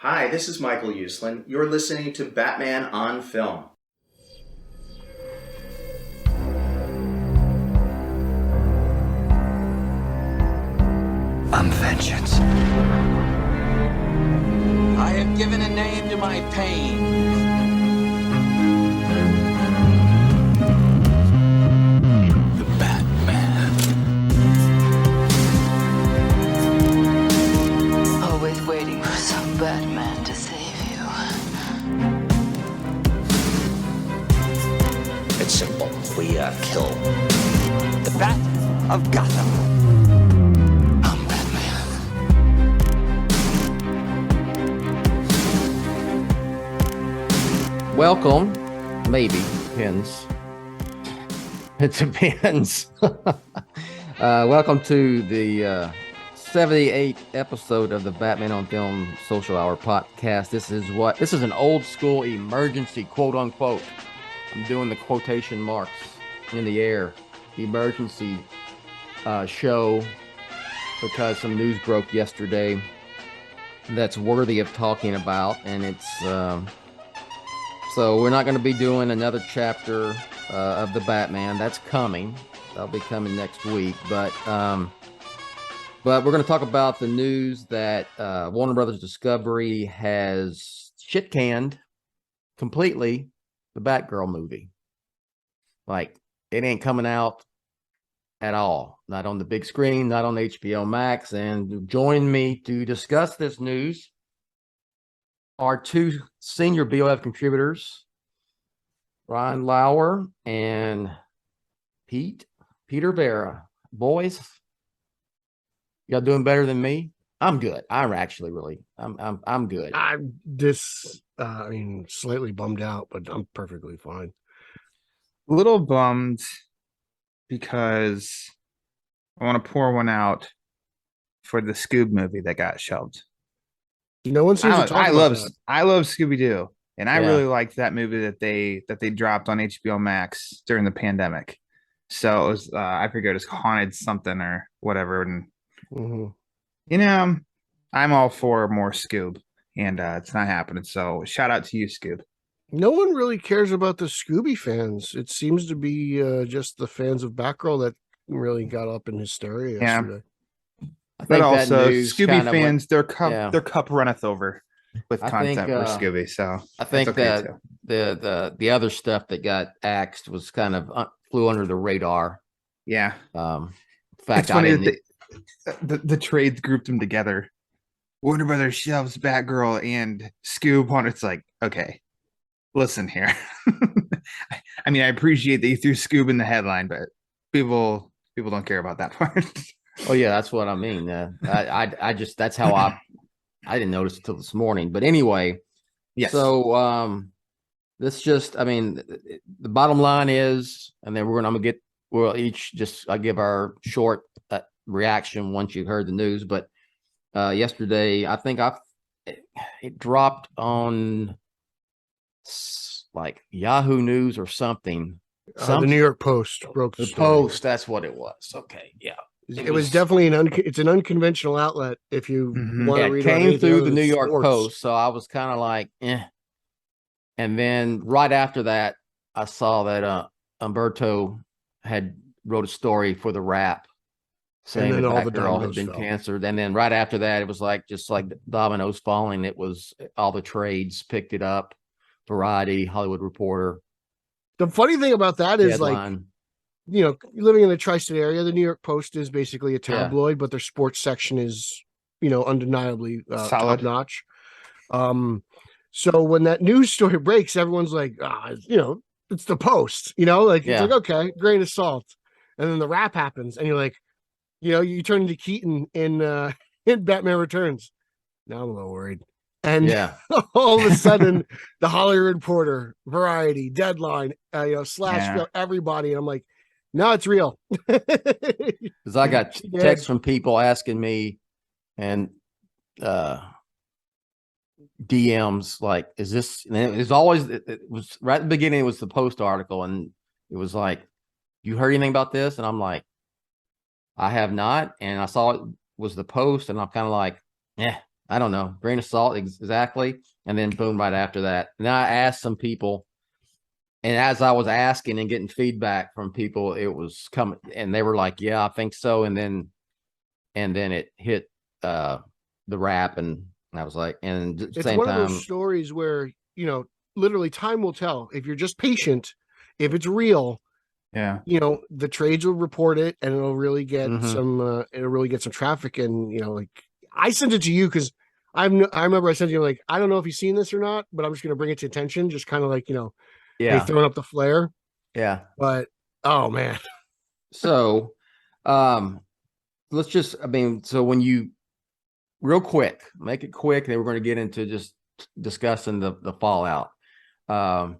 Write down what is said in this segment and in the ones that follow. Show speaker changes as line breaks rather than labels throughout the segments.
Hi, this is Michael Uslan. You're listening to Batman on Film.
I'm vengeance.
I have given a name to my pain.
The Batman.
Always waiting for some Batman to save you.
It's simple. We kill the Bat of Gotham. I'm Batman.
Welcome. Maybe. Depends. It depends. Welcome to the 78th episode of the Batman on Film Social Hour podcast. This is an old school emergency, quote unquote. I'm doing the quotation marks in the air. Emergency show because some news broke yesterday that's worthy of talking about, and it's so we're not going to be doing another chapter of the Batman. That's coming. That'll be coming next week. But we're going to talk about the news that Warner Brothers Discovery has shit-canned completely the Batgirl movie. Like, it ain't coming out at all. Not on the big screen, not on HBO Max. And join me to discuss this news are two senior BOF contributors, Ryan Lauer and Peter Verra. Boys, y'all doing better than me? I'm good. I'm good.
Slightly bummed out, but I'm perfectly fine.
A little bummed because I want to pour one out for the Scoob movie that got shelved.
No one seems to talk about that.
I love Scooby-Doo, and I
Yeah.
really liked that movie that they dropped on HBO Max during the pandemic. So it was I forget, it was Haunted something or whatever, and I'm all for more Scoob, and it's not happening. So shout out to you, Scoob.
No one really cares about the Scooby fans. It seems to be just the fans of Batgirl that really got up in hysteria yesterday.
I think
But
that
also,
news
Scooby
kinda
fans,
went-
their cup runneth over with
I
content
think,
for Scooby. So
I think
that's okay
that
too.
the other stuff that got axed was kind of flew under the radar.
Yeah.
In fact,
It's funny that the trades grouped them together. Warner Brothers shelves Batgirl and Scoob on. It's like, okay, listen here. I mean, I appreciate that you threw Scoob in the headline, but people don't care about that part.
Oh yeah, that's what I mean. I just that's how I didn't notice it till this morning. But anyway,
Yes.
So this just, I mean, the bottom line is, and then we'll each just I give our short reaction once you heard the news. But yesterday, I think it dropped on like Yahoo News or something.
The New York Post broke
The
story.
Post. That's what it was. Okay, yeah.
It was definitely it's an unconventional outlet. If you want to
It
read
came through the New
than
York
sports.
Post, so I was kind of like, eh. And then right after that, I saw that Umberto had wrote a story for the Wrap saying that
all the
Batgirl had
dominoes
been
fell.
canceled. And then right after that, it was like just like dominoes falling. It was all the trades picked it up. Variety, Hollywood Reporter,
The funny thing about that is,
Deadline.
living in the tri-state area, the New York Post is basically a tabloid, but their sports section is, undeniably top notch. So when that news story breaks, everyone's like, it's the Post, it's like, okay, grain of salt. And then the Wrap happens and you're like, you turn into Keaton in Batman Returns. Now I'm a little worried. And all of a sudden, the Hollywood Reporter, Variety, Deadline, Slash, everybody. And I'm like, no, it's real.
Because I got texts from people asking me and DMs like, is this, and it was right at the beginning, it was the Post article, and it was like, you heard anything about this? And I'm like, I have not. And I saw it was the Post, and I'm kind of like, I don't know, grain of salt exactly. And then boom, right after that. And I asked some people, and as I was asking and getting feedback from people, it was coming, and they were like, "Yeah, I think so." And then it hit the wrap, and I was like, and at the
It's
same
one of
time,
those stories where, literally time will tell. If you're just patient, if it's real,
Yeah.
the trades will report it, and it'll really get
Mhm.
some traffic. And like, I sent it to you because I remember I sent you, like, I don't know if you've seen this or not, but I'm just gonna bring it to attention, just kind of like, hey,
yeah,
throwing up the flare.
yeah.
But oh man,
So, um, let's just, I mean, so when you real quick, make it quick, then we're going to get into just discussing the fallout. Um,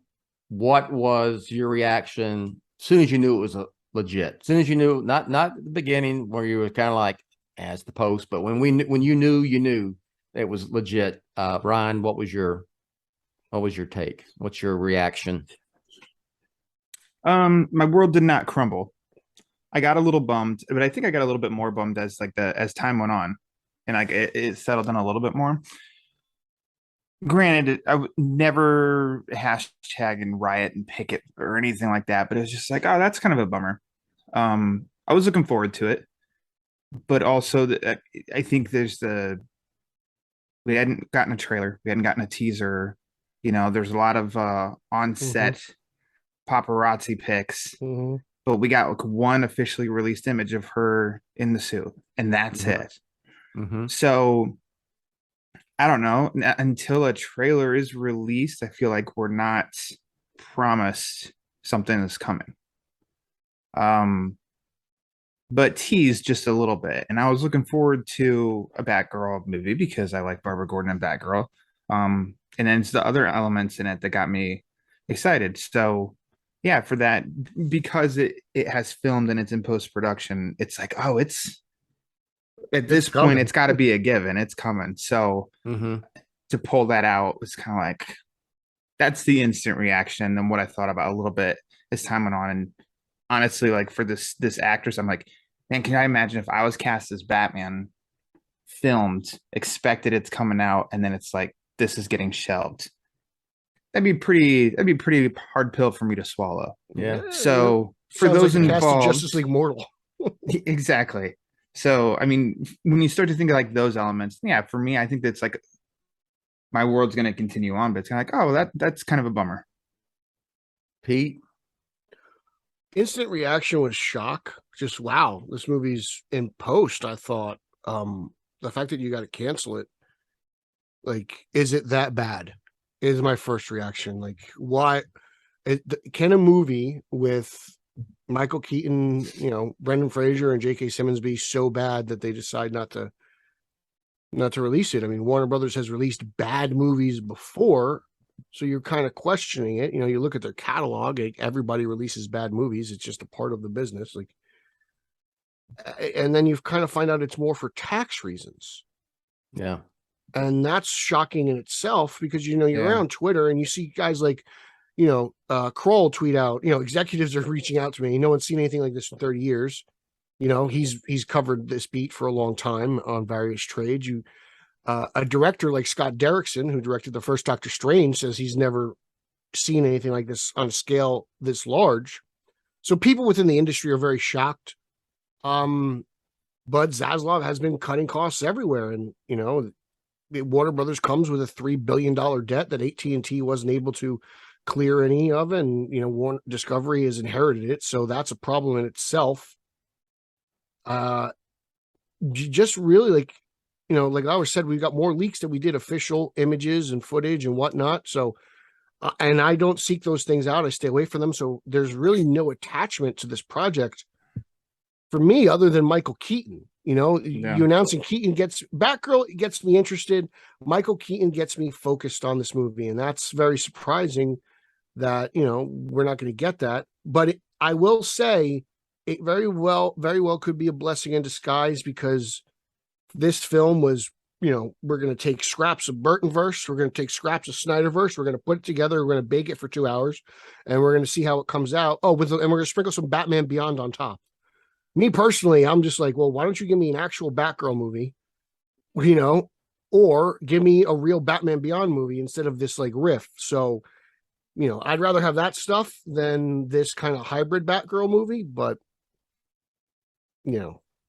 what was your reaction as soon as you knew it was a legit? As soon as you knew, not at the beginning where you were kind of like, as the post, but when you knew it was legit. Ryan, what was your take? What's your reaction?
My world did not crumble. I got a little bummed, but I think I got a little bit more bummed as time went on, and like it settled down a little bit more. Granted, I would never hashtag and riot and picket or anything like that, but it was just like, oh, that's kind of a bummer. I was looking forward to it, but also I think we hadn't gotten a trailer, we hadn't gotten a teaser. There's a lot of on set paparazzi pics, but we got like one officially released image of her in the suit, and that's it. So I don't know, until a trailer is released, I feel like we're not promised something is coming. But teased just a little bit, and I was looking forward to a Batgirl movie because I like Barbara Gordon and Batgirl. And then it's the other elements in it that got me excited. So yeah, for that, because it has filmed and it's in post production, it's like, oh, it's at this point, it's got to be a given. It's coming. So to pull that out was kind of like, that's the instant reaction and what I thought about a little bit as time went on. And honestly, like for this actress, I'm like, man, can I imagine if I was cast as Batman, filmed, expected it's coming out, and then it's like, this is getting shelved. That'd be pretty hard pill for me to swallow.
Yeah.
So for
sounds
those
like
involved,
Justice League Mortal.
exactly. So I mean, when you start to think of like those elements, yeah, for me, I think that's like my world's going to continue on, but it's kind of like, oh, that's kind of a bummer.
Pete,
Instant reaction was shock. Just wow, this movie's in post. I thought the fact that you got to cancel it, like, is it that bad? Is my first reaction. Like, why can a movie with Michael Keaton, Brendan Fraser and J.K. Simmons be so bad that they decide not to release it? I mean, Warner Brothers has released bad movies before, so you're kind of questioning it. You look at their catalog, like, everybody releases bad movies. It's just a part of the business. Like, and then you kind of find out it's more for tax reasons.
yeah.
And that's shocking in itself because, you're on Twitter and you see guys like, Kroll tweet out, executives are reaching out to me. No one's seen anything like this in 30 years. He's covered this beat for a long time on various trades. A director like Scott Derrickson, who directed the first Doctor Strange, says he's never seen anything like this on a scale this large. So people within the industry are very shocked. Bud Zaslav has been cutting costs everywhere, and Warner Brothers comes with a $3 billion debt that AT&T wasn't able to clear any of, and Discovery has inherited it, so that's a problem in itself. Just really, like I always said, we've got more leaks than we did official images and footage and whatnot. So, and I don't seek those things out. I stay away from them. So there's really no attachment to this project for me other than Michael Keaton. You announcing Keaton Batgirl gets me interested. Michael Keaton gets me focused on this movie, and that's very surprising that we're not going to get that. But I will say it very well could be a blessing in disguise, because this film was, we're going to take scraps of Burtonverse, we're going to take scraps of Snyderverse, we're going to put it together, we're going to bake it for 2 hours, and we're going to see how it comes out. And we're going to sprinkle some Batman Beyond on top. Me personally, I'm just like, well, why don't you give me an actual Batgirl movie, or give me a real Batman Beyond movie instead of this like riff. So, I'd rather have that stuff than this kind of hybrid Batgirl movie, but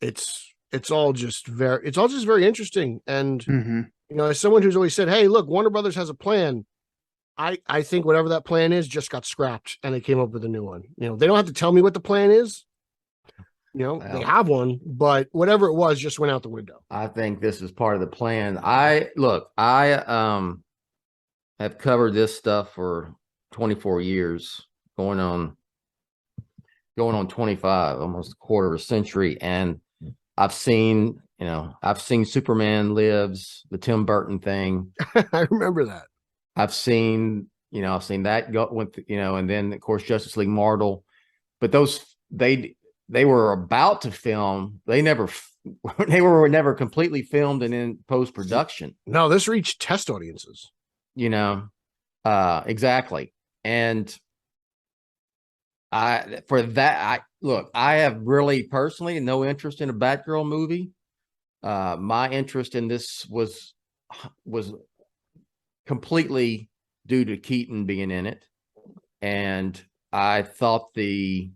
it's all just very interesting. And as someone who's always said, hey, look, Warner Brothers has a plan. I think whatever that plan is just got scrapped and they came up with a new one. They don't have to tell me what the plan is. They have one, but whatever it was just went out the window.
I think this is part of the plan. I have covered this stuff for 24 years, going on 25, almost a quarter of a century. And I've seen Superman Lives, the Tim Burton thing.
I remember that.
I've seen that go with, and then of course Justice League Marvel, but they were about to film. They were never completely filmed and in post-production.
No, this reached test audiences.
Exactly. And I have really personally no interest in a Batgirl movie. My interest in this was completely due to Keaton being in it. And I thought the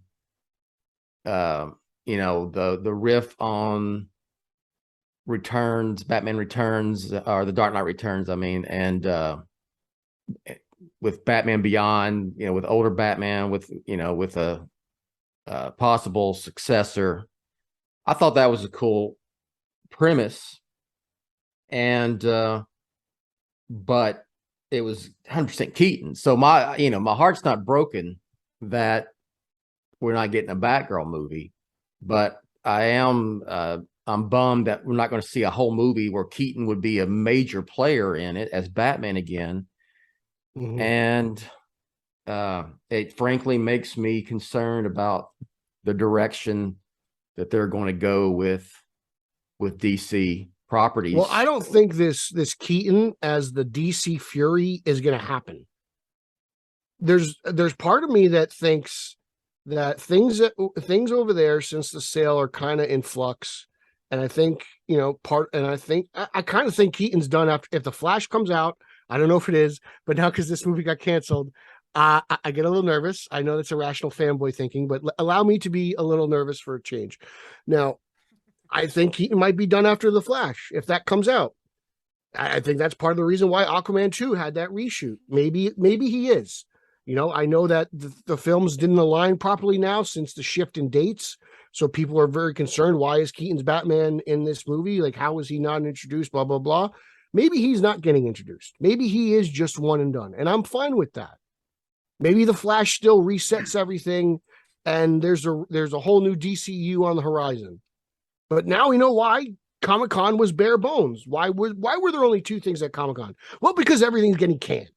riff on Batman Returns, or the Dark Knight Returns, and with Batman Beyond, with older Batman, with a possible successor. I thought that was a cool premise, and but it was 100% Keaton. So my heart's not broken that we're not getting a Batgirl movie, but I'm bummed that we're not going to see a whole movie where Keaton would be a major player in it as Batman again. And it frankly makes me concerned about the direction that they're going to go with DC properties.
Well, I don't think this Keaton as the DC Fury is going to happen. There's part of me that thinks that things over there since the sale are kind of in flux, and I think I kind of think Keaton's done after if the Flash comes out. I don't know if it is, but now because this movie got canceled, I get a little nervous. I know that's irrational fanboy thinking, but allow me to be a little nervous for a change. Now, I think Keaton might be done after the Flash if that comes out. I think that's part of the reason why Aquaman 2 had that reshoot. Maybe he is. I know that the films didn't align properly now since the shift in dates. So people are very concerned. Why is Keaton's Batman in this movie? Like, how is he not introduced? Blah, blah, blah. Maybe he's not getting introduced. Maybe he is just one and done. And I'm fine with that. Maybe the Flash still resets everything and there's a whole new DCU on the horizon. But now we know why Comic-Con was bare bones. Why were there only two things at Comic-Con? Well, because everything's getting canned.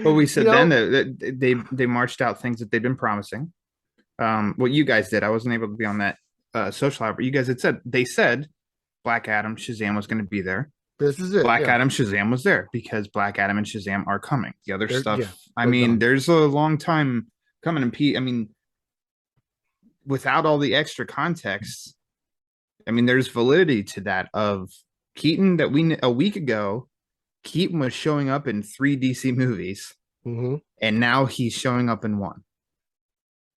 Well, we said then that they marched out things that they've been promising. What you guys did, I wasn't able to be on that social hour, but you guys had said Black Adam, Shazam was going to be there.
This is it.
Black Adam, Shazam was there because Black Adam and Shazam are coming. The other stuff, there's a long time coming. And without all the extra context, there's validity to that of Keaton that a week ago, Keaton was showing up in 3 DC movies, and now he's showing up in 1.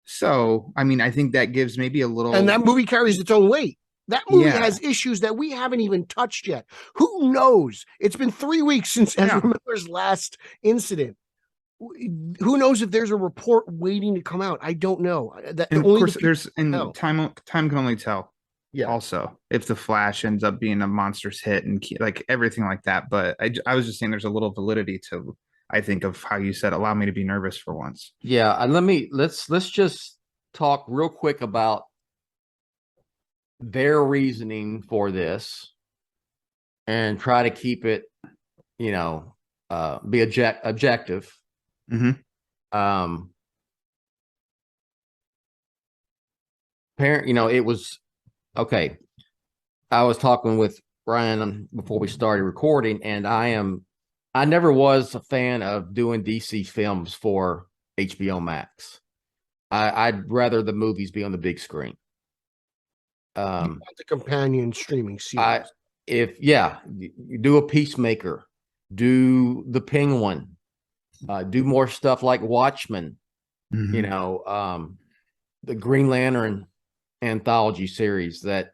So, I think that gives maybe a little...
And that movie carries its own weight. That movie has issues that we haven't even touched yet. Who knows? It's been 3 weeks since Ezra Miller's last incident. Who knows if there's a report waiting to come out? I don't know. Time
can only tell.
Yeah.
Also, if the Flash ends up being a monstrous hit and everything like that, but I was just saying there's a little validity to, I think, of how you said allow me to be nervous for once.
Yeah, and let's just talk real quick about their reasoning for this and try to keep it, be objective. It was okay. I was talking with Ryan before we started recording, and I never was a fan of doing DC films for HBO Max. I'd rather the movies be on the big screen.
The companion streaming series.
you do a Peacemaker, do the Penguin, do more stuff like Watchmen, you know, the Green Lantern anthology series, that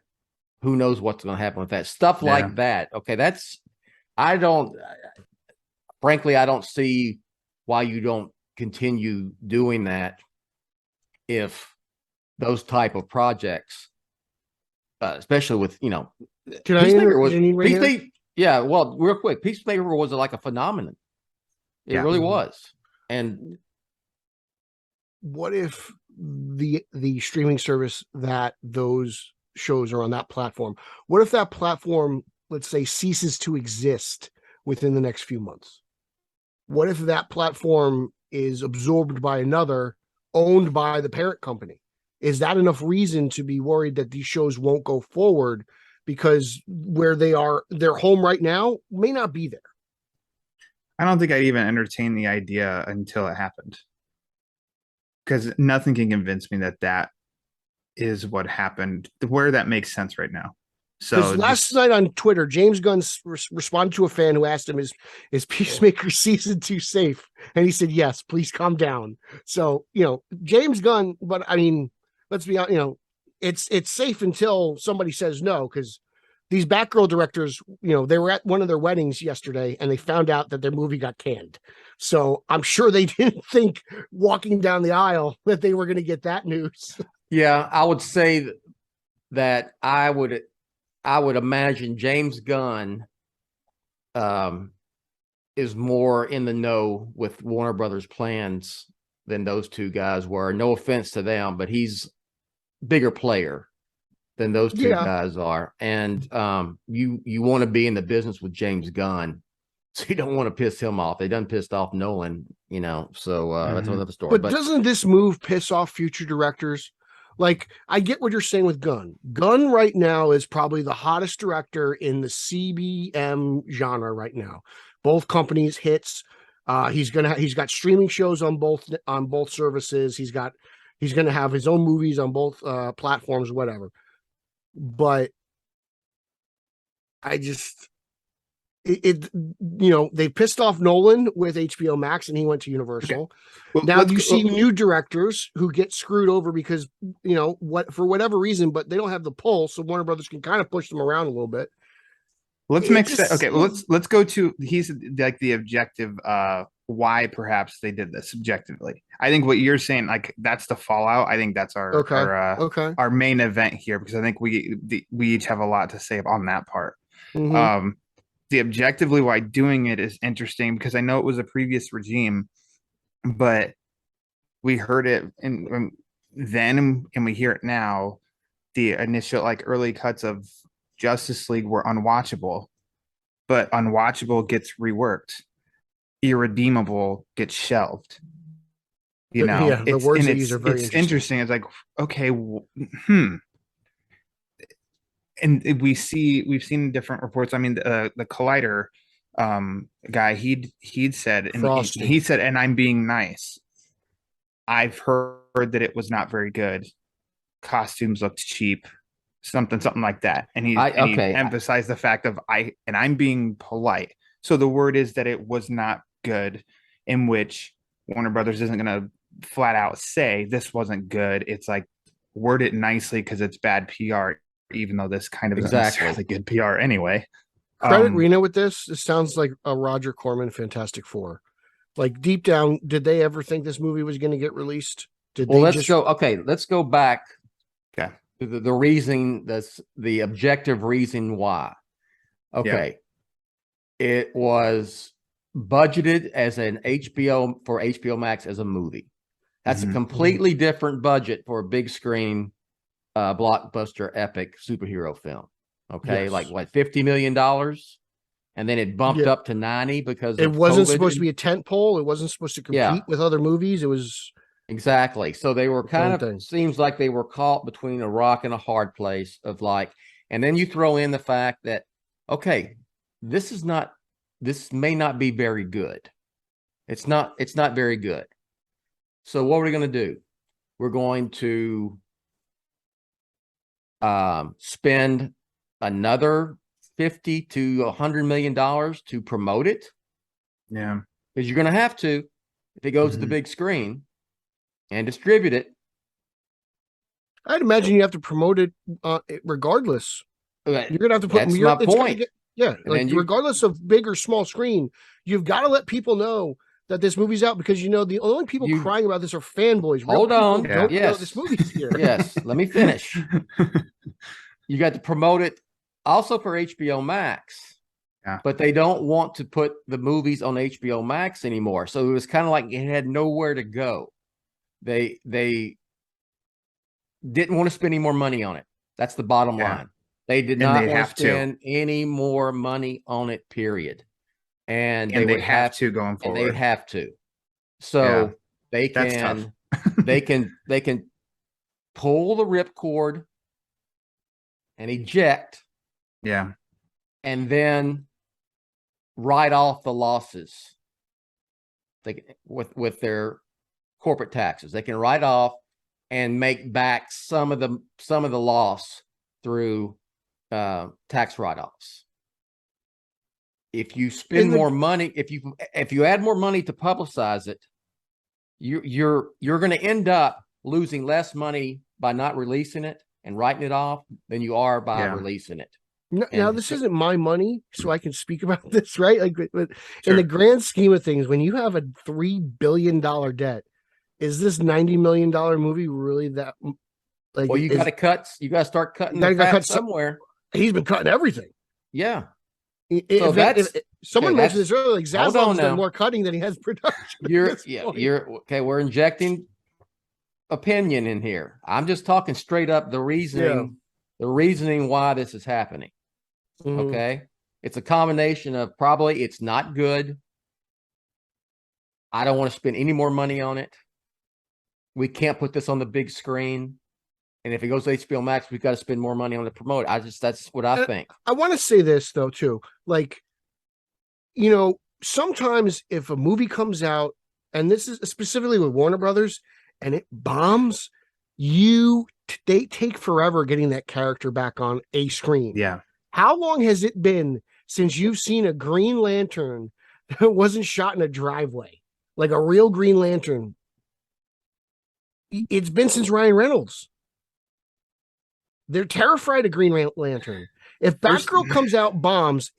who knows what's going to happen with that stuff like that. Okay. Frankly, I don't see why you don't continue doing that if those type of projects, especially with, you know,
Can I intervene right here?
Yeah, well, real quick, Peacemaker was like a phenomenon. It really was. And
what if the streaming service that those shows are on, that platform, what if that platform, let's say, ceases to exist within the next few months? What if that platform is absorbed by another, owned by the parent company? Is that enough reason to be worried that these shows won't go forward because where they are, their home right now may not be there?
I don't think I'd even entertain the idea until it happened, because nothing can convince me that that is what happened, where that makes sense right now. So
last night on Twitter, James Gunn responded to a fan who asked him, is Peacemaker season 2 safe? And he said, yes, please calm down. So, you know, James Gunn, but I mean, let's be honest, you know, it's safe until somebody says no, because these Batgirl directors, you know, they were at one of their weddings yesterday and they found out that their movie got canned. So I'm sure they didn't think walking down the aisle that they were going to get that news.
Yeah, I would say that I would imagine James Gunn is more in the know with Warner Brothers plans than those two guys were. No offense to them, but he's bigger player than those two guys are. And you want to be in the business with James Gunn, so you don't want to piss him off. They done pissed off Nolan, you know, so that's another story.
But doesn't this move piss off future directors? Like, I get what you're saying with Gunn. Gunn right now is probably the hottest director in the CBM genre right now. Both companies hits. He's got streaming shows on both services. He's going to have his own movies on both platforms, whatever. But I just you know, they pissed off Nolan with HBO Max and he went to Universal. Okay. Well, now you see new directors who get screwed over because, you know, for whatever reason, but they don't have the pull, so Warner Brothers can kind of push them around a little bit.
Let's mix that. Okay, well, let's go to he's like the objective why perhaps they did this subjectively. I think what you're saying, like, that's the fallout. I think that's our main event here, because I think we each have a lot to say on that part. Mm-hmm. The objectively why doing it is interesting, because I know it was a previous regime, but we heard it then and we hear it now. The initial, like, early cuts of Justice League were unwatchable, but unwatchable gets reworked. Irredeemable gets shelved. You know,
yeah, the words they use are very
interesting. It's like, okay, and we've seen different reports. I mean, the Collider guy, he'd said, and he said, and I'm being nice, I've heard that it was not very good. Costumes looked cheap, something like that. And he emphasized the fact of I'm being polite. So the word is that it was not good, in which Warner Brothers isn't going to flat out say this wasn't good. It's like, word it nicely because it's bad PR, even though this kind of isn't necessarily good PR anyway.
Credit Reno with this. This sounds like a Roger Corman Fantastic Four. Like, deep down, did they ever think this movie was going to get released?
Let's go back.
Okay.
To the reason, that's the objective reason why. Okay. Yeah. It was budgeted as an HBO Max as a movie. That's a completely different budget for a big screen blockbuster epic superhero film. Okay. Yes. Like what, $50 million? And then it bumped up to 90 because
it wasn't supposed to be a tent pole. It wasn't supposed to compete with other movies. It was
exactly. So they were seems like they were caught between a rock and a hard place of like, and then you throw in the fact that, okay, this may not be very good. It's not very good. So what are we going to do? We're going to spend another $50 to $100 million to promote it.
Yeah.
Because you're going to have to, if it goes to the big screen and distribute it.
I'd imagine you have to promote it regardless. You're going to have to put.
That's my point.
Regardless of big or small screen, you've got to let people know that this movie's out, because the only people crying about this are fanboys.
Hold on,
don't know this movie's here.
Yes, let me finish. You got to promote it also for HBO Max.
Yeah.
But they don't want to put the movies on HBO Max anymore. So it was kind of like it had nowhere to go. They didn't want to spend any more money on it. That's the bottom line. They did not want to spend any more money on it, period. And they have to going forward. And they have to. So they can they can pull the ripcord and eject.
Yeah.
And then write off the losses with their corporate taxes. They can write off and make back some of the loss through tax write-offs. If you spend more money, if you add more money to publicize it, you're going to end up losing less money by not releasing it and writing it off than you are by releasing it.
Now, this isn't my money, so I can speak about this, right? Like, in the grand scheme of things, when you have a $3 billion debt, is this $90 million movie really that? Like,
well, you got to cut. You got to start cutting. You got to cut somewhere.
He's been cutting everything.
Yeah.
If someone mentioned this earlier, like Zaslav's done more cutting than he has production.
You're okay. We're injecting opinion in here. I'm just talking straight up the reasoning. The reasoning why this is happening. Okay. It's a combination of probably it's not good. I don't want to spend any more money on it. We can't put this on the big screen. And if it goes to HBO Max, we've got to spend more money on it to promote it. That's what I think.
I want to say this though, too. Like, sometimes if a movie comes out, and this is specifically with Warner Brothers, and it bombs, they take forever getting that character back on a screen.
Yeah.
How long has it been since you've seen a Green Lantern that wasn't shot in a driveway? Like a real Green Lantern. It's been since Ryan Reynolds. They're terrified of Green Lantern. If Batgirl comes out, bombs,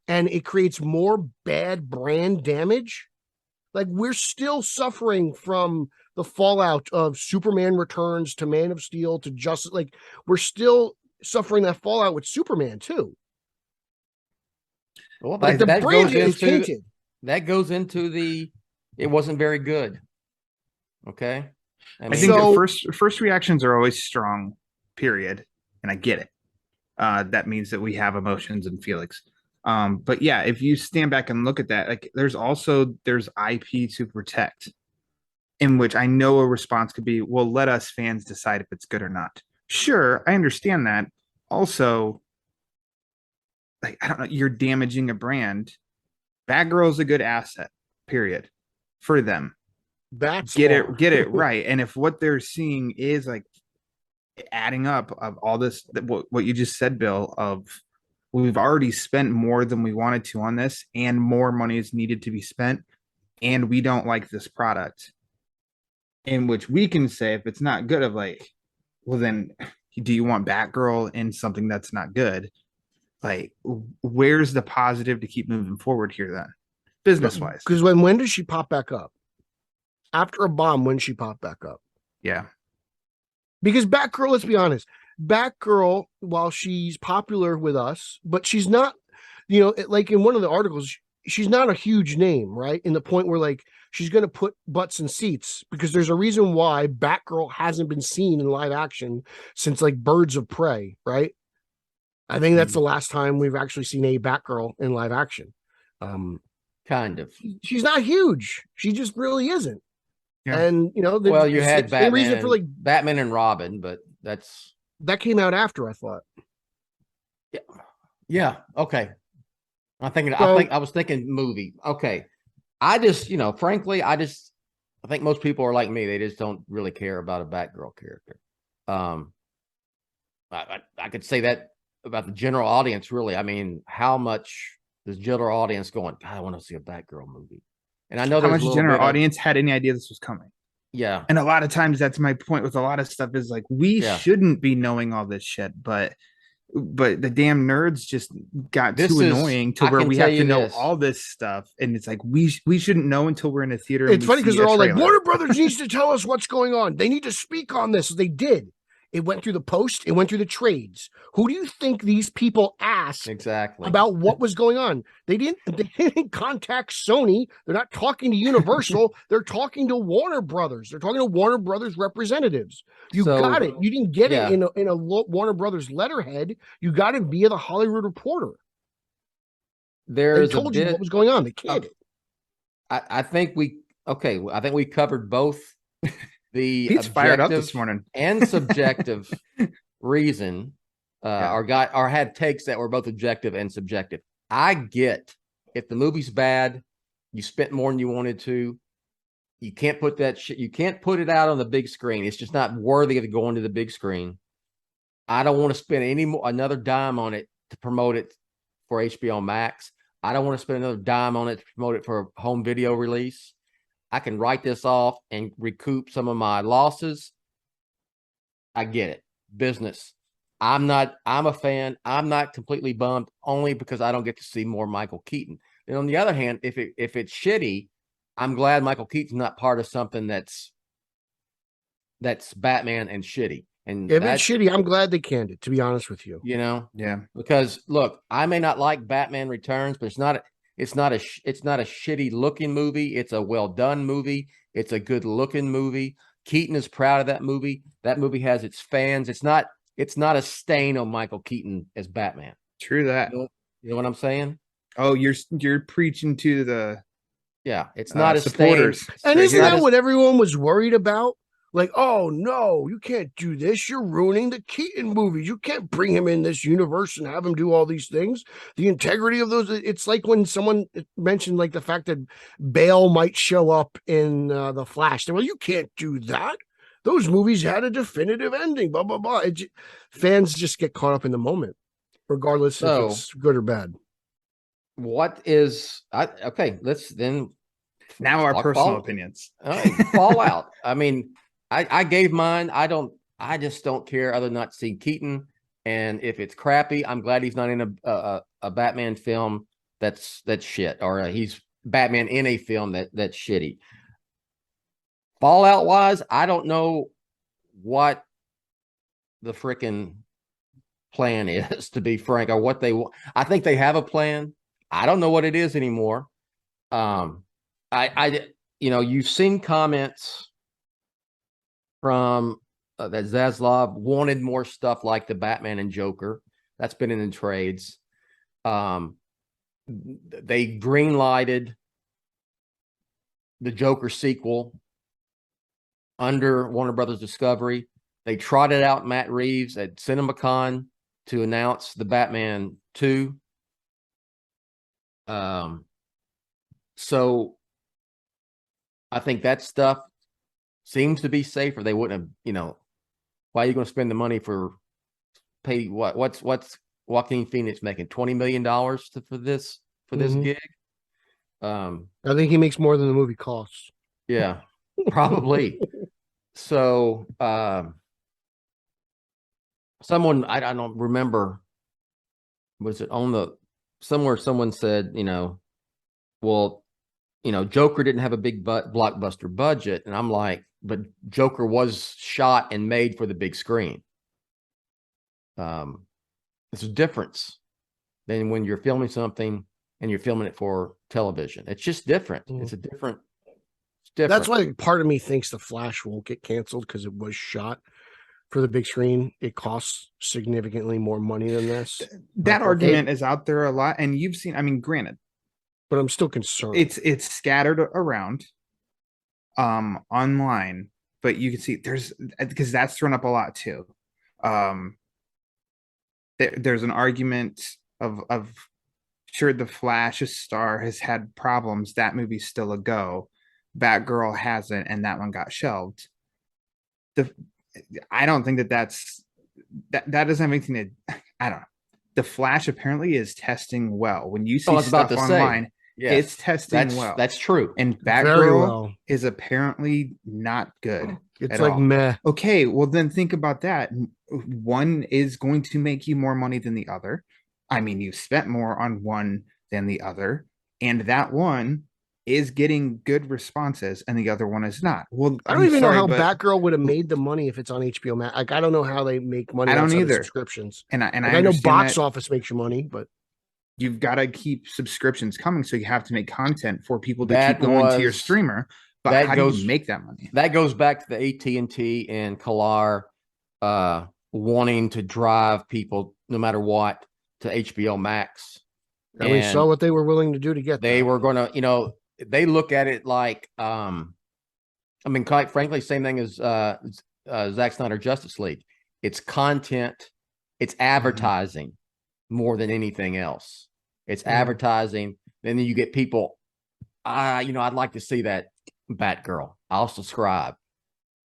and it creates more bad brand damage, like we're still suffering from the fallout of Superman Returns to Man of Steel to Justice. Like we're still suffering that fallout with Superman too.
Well, like the brand is tainted. That goes into it wasn't very good. Okay.
I think the first reactions are always strong, period. And I get it. That means that we have emotions and feelings. But yeah, if you stand back and look at that, like there's IP to protect, in which I know a response could be, well, let us fans decide if it's good or not. Sure, I understand that. Also, like, I don't know, you're damaging a brand. Batgirl is a good asset, period, for them. Get it right. And if what they're seeing is like adding up of all this, what you just said, Bill, of we've already spent more than we wanted to on this, and more money is needed to be spent, and we don't like this product, in which we can say if it's not good, of like, well, then do you want Batgirl in something that's not good? Like, where's the positive to keep moving forward here then, business wise?
Because when does she pop back up? After a bomb, when she pop back up?
Yeah.
Because Batgirl, let's be honest, Batgirl, while she's popular with us, but she's not, like in one of the articles, she's not a huge name, right? In the point where like she's going to put butts in seats, because there's a reason why Batgirl hasn't been seen in live action since like Birds of Prey, right? I think that's the last time we've actually seen a Batgirl in live action.
Kind of.
She's not huge. She just really isn't. Yeah. And you
had Batman, for like Batman and Robin, but
that came out after, I thought.
Yeah. Okay. I was thinking movie. Okay. I just, frankly, I think most people are like me. They just don't really care about a Batgirl character. I could say that about the general audience, really. I mean, how much does general audience going, God, I want to see a Batgirl movie? And I know
How
there's
much
a little
general
bit of,
audience had any idea this was coming?
yeah,
And a lot of times that's my point with a lot of stuff is like we
yeah.
shouldn't be knowing all this shit, but the damn nerds just got
This
too
is,
annoying to
I
where
can
we
tell
have to
you
know
this.
all this stuff, and it's like we shouldn't know until we're in a theater. And
It's
we
funny because
see
they're
a
all like,
trailer.
Warner Brothers needs to tell us what's going on. They need to speak on this. They did. It went through the post. It went through the trades. Who do you think these people asked
Exactly.
about what was going on? They didn't contact Sony. They're not talking to Universal. They're talking to Warner Brothers. They're talking to Warner Brothers representatives. You got it. You didn't get it in a Warner Brothers letterhead. You got it via the Hollywood Reporter. They told you what was going on. They canned it.
I think we covered both the
Pete's fired up
objective
this morning
and subjective reason, or had takes that were both objective and subjective. I get if the movie's bad, you spent more than you wanted to. You can't put that shit. You can't put it out on the big screen. It's just not worthy of going to the big screen. I don't want to spend another dime on it to promote it for HBO Max. I don't want to spend another dime on it to promote it for a home video release. I can write this off and recoup some of my losses. I get it. Business. I'm a fan. I'm not completely bummed only because I don't get to see more Michael Keaton. And on the other hand, if it's shitty, I'm glad Michael Keaton's not part of something that's Batman and shitty. And
if it's shitty, I'm glad they canned it, to be honest with you.
Yeah.
Because look, I may not like Batman Returns, but it's not a shitty looking movie. It's a well done movie. It's a good looking movie. Keaton is proud of that movie. That movie has its fans. It's not a stain on Michael Keaton as Batman.
True that.
You know what I'm saying?
Oh, you're preaching to the
it's not a
supporters.
stain.
And isn't that what everyone was worried about? Like, oh no, you can't do this. You're ruining the Keaton movies. You can't bring him in this universe and have him do all these things. The integrity of those. It's like when someone mentioned like the fact that Bale might show up in the Flash. Well, you can't do that. Those movies had a definitive ending. Blah blah blah. Fans just get caught up in the moment, regardless if it's good or bad.
What is okay? Let's then
now our personal opinions.
Fallout. I mean. I gave mine. I just don't care other than not seeing Keaton. And if it's crappy, I'm glad he's not in a Batman film that's shit, or he's Batman in a film that's shitty. Fallout wise, I don't know what the freaking plan is, to be frank, or what they want. I think they have a plan. I don't know what it is anymore. You've seen comments from that Zaslav wanted more stuff like the Batman and Joker. That's been in the trades. They green-lighted the Joker sequel under Warner Brothers Discovery. They trotted out Matt Reeves at CinemaCon to announce the Batman 2. So I think that stuff seems to be safer. They wouldn't have, why are you going to spend the money pay what's Joaquin Phoenix making $20 million for this gig?
I think he makes more than the movie costs.
Yeah, probably. So someone, I don't remember, was it on somewhere someone said, Joker didn't have a big blockbuster budget. And I'm like, but Joker was shot and made for the big screen. It's a difference than when you're filming something and you're filming it for television. It's just different. It's different.
That's why part of me thinks The Flash won't get canceled, because it was shot for the big screen. It costs significantly more money than this.
That argument is out there a lot, and you've seen, granted,
but I'm still concerned.
It's scattered around online, but you can see because that's thrown up a lot too. There's an argument of sure, the Flash's star has had problems. That movie's still a go. Batgirl hasn't, and that one got shelved. I don't think that doesn't have anything to. I don't know. The Flash apparently is testing well. When you
Oh, I
see
was about
stuff
to say,
online,
yes,
it's testing well.
That's true.
And
Very
Batgirl
well.
is apparently not good
It's
at
like
all.
meh.
Okay, well then think about that. One is going to make you more money than the other. I mean, you spent more on one than the other, and that one is getting good responses, and the other one is not. Well,
I don't
I'm
even
sorry,
know how
but
Batgirl would have made the money if it's on HBO Max. Like, I don't know how they make money
I don't
outside of
either.
subscriptions.
And I
Like, I know
understand
box
that
office makes you money, but
you've got to keep subscriptions coming, so you have to make content for people to
That
keep going to your
was-
streamer. But
that
how do
goes-
you make that money?
That goes back to the AT&T and Kalar wanting to drive people, no matter what, to HBO Max.
and we saw what they were willing to do to get
They
that.
were going to, they look at it like, I mean, quite frankly, same thing as Zack Snyder Justice League. It's content, it's advertising more than anything else. It's advertising. Then you get people, I'd like to see that Batgirl. I'll subscribe.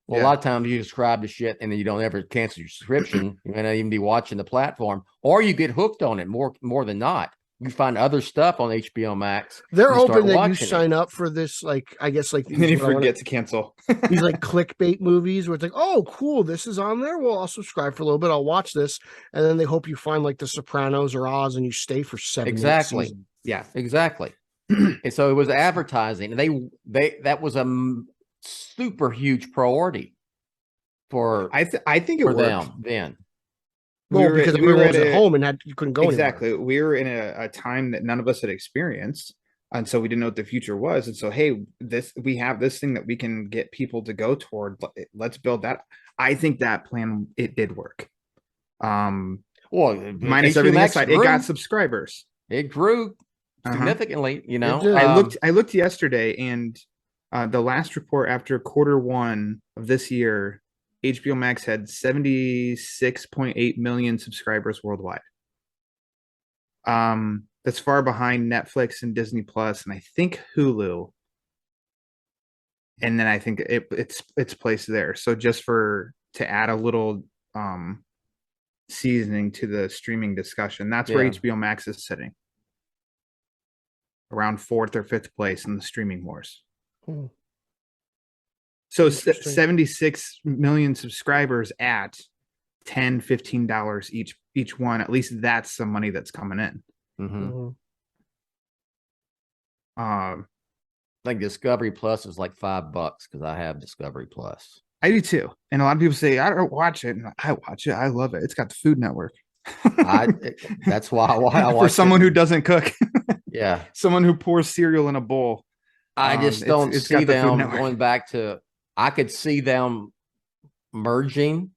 Well, a lot of times you subscribe to shit and then you don't ever cancel your subscription. You may not even be watching the platform, or you get hooked on it more than not. You find other stuff on HBO Max.
They're
you start
hoping that you
watching it.
sign up for this, like, I guess, like,
And then you
what I wanna-
forget to cancel.
these like clickbait movies where it's like, oh, cool, this is on there. Well, I'll subscribe for a little bit. I'll watch this, and then they hope you find like The Sopranos or Oz, and you stay for 7
Exactly.
seasons.
Yeah.
Exactly. And so it was advertising. That was a super huge priority for
I think it
for
worked.
them then.
Well, because
we
everyone
were
was
at
at home and you couldn't go
exactly. We were in a time that none of us had experienced, and so we didn't know what the future was. And so, hey, we have this thing that we can get people to go toward. Let's build that. I think that plan it did work.
Well,
Minus
HBO
everything
Max
aside,
grew.
it got subscribers.
It grew significantly.
did.
I looked yesterday, and the last report after Q1 of this year, HBO Max had 76.8 million subscribers worldwide. That's far behind Netflix and Disney Plus, and I think Hulu. And then I think it's placed there. So just to add a little seasoning to the streaming discussion, that's where HBO Max is sitting. Around 4th or 5th place in the streaming wars. So 76 million subscribers at $10, $15 each one. At least that's some money that's coming in.
I think Discovery Plus is like $5 because I have Discovery Plus.
I do too. And a lot of people say, I don't watch it. And I watch it. I love it. It's got the Food Network.
That's why I watch
for someone who doesn't cook.
Yeah.
Someone who pours cereal in a bowl.
I just don't see them going back to, I could see them merging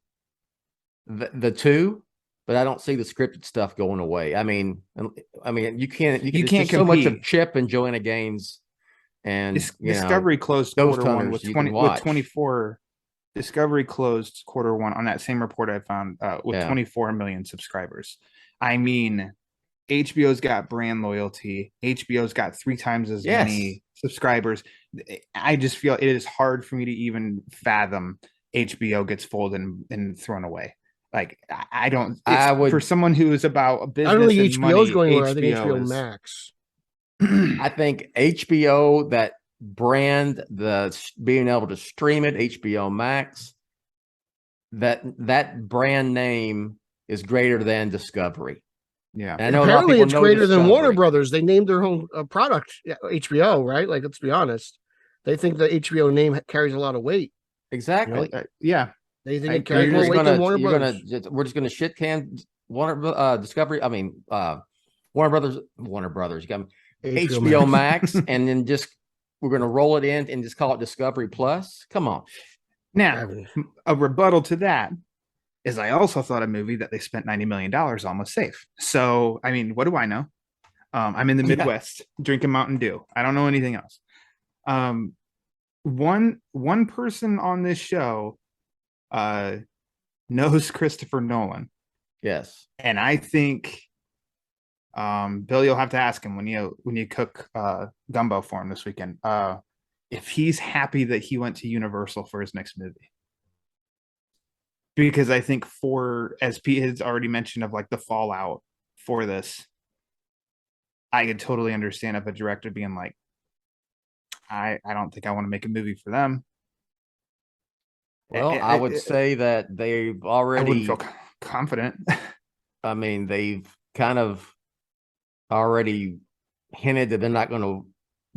the two, but I don't see the scripted stuff going away. I mean, you can't so much of Chip and Joanna Gaines and
Discovery closed Q1 with 24. Discovery closed Q1 on that same report I found with 24 million subscribers. I mean, HBO's got brand loyalty. HBO's got 3 times as many subscribers. I just feel it is hard for me to even fathom HBO gets folded and thrown away. Like I don't. For someone who is about a business.
I don't think HBO is going
anywhere.
I think HBO Max.
I think HBO, that brand, being able to stream it, HBO Max, that brand name is greater than Discovery.
Yeah,
and I know
apparently it's greater than Warner
Discovery.
Brothers. They named their own product HBO, right? Like, let's be honest. They think the HBO name carries a lot of weight.
Exactly.
Yeah.
They think it carries more weight than Warner Brothers.
We're just gonna shit can Discovery. I mean, Warner Brothers. You got HBO Max, and then we're gonna roll it in and just call it Discovery Plus. Come on.
Now, a rebuttal to that is I also thought a movie that they spent $90 million on was safe. So, I mean, what do I know? I'm in the Midwest drinking Mountain Dew. I don't know anything else. One person on this show knows Christopher Nolan.
Yes.
And I think Bill, you'll have to ask him when you cook gumbo for him this weekend. If he's happy that he went to Universal for his next movie. Because I think as Pete has already mentioned of like the fallout for this, I could totally understand if a director being like, I don't think I want to make a movie for them.
Well, I would say that they've already.
I wouldn't feel confident.
I mean, they've kind of already hinted that they're not going to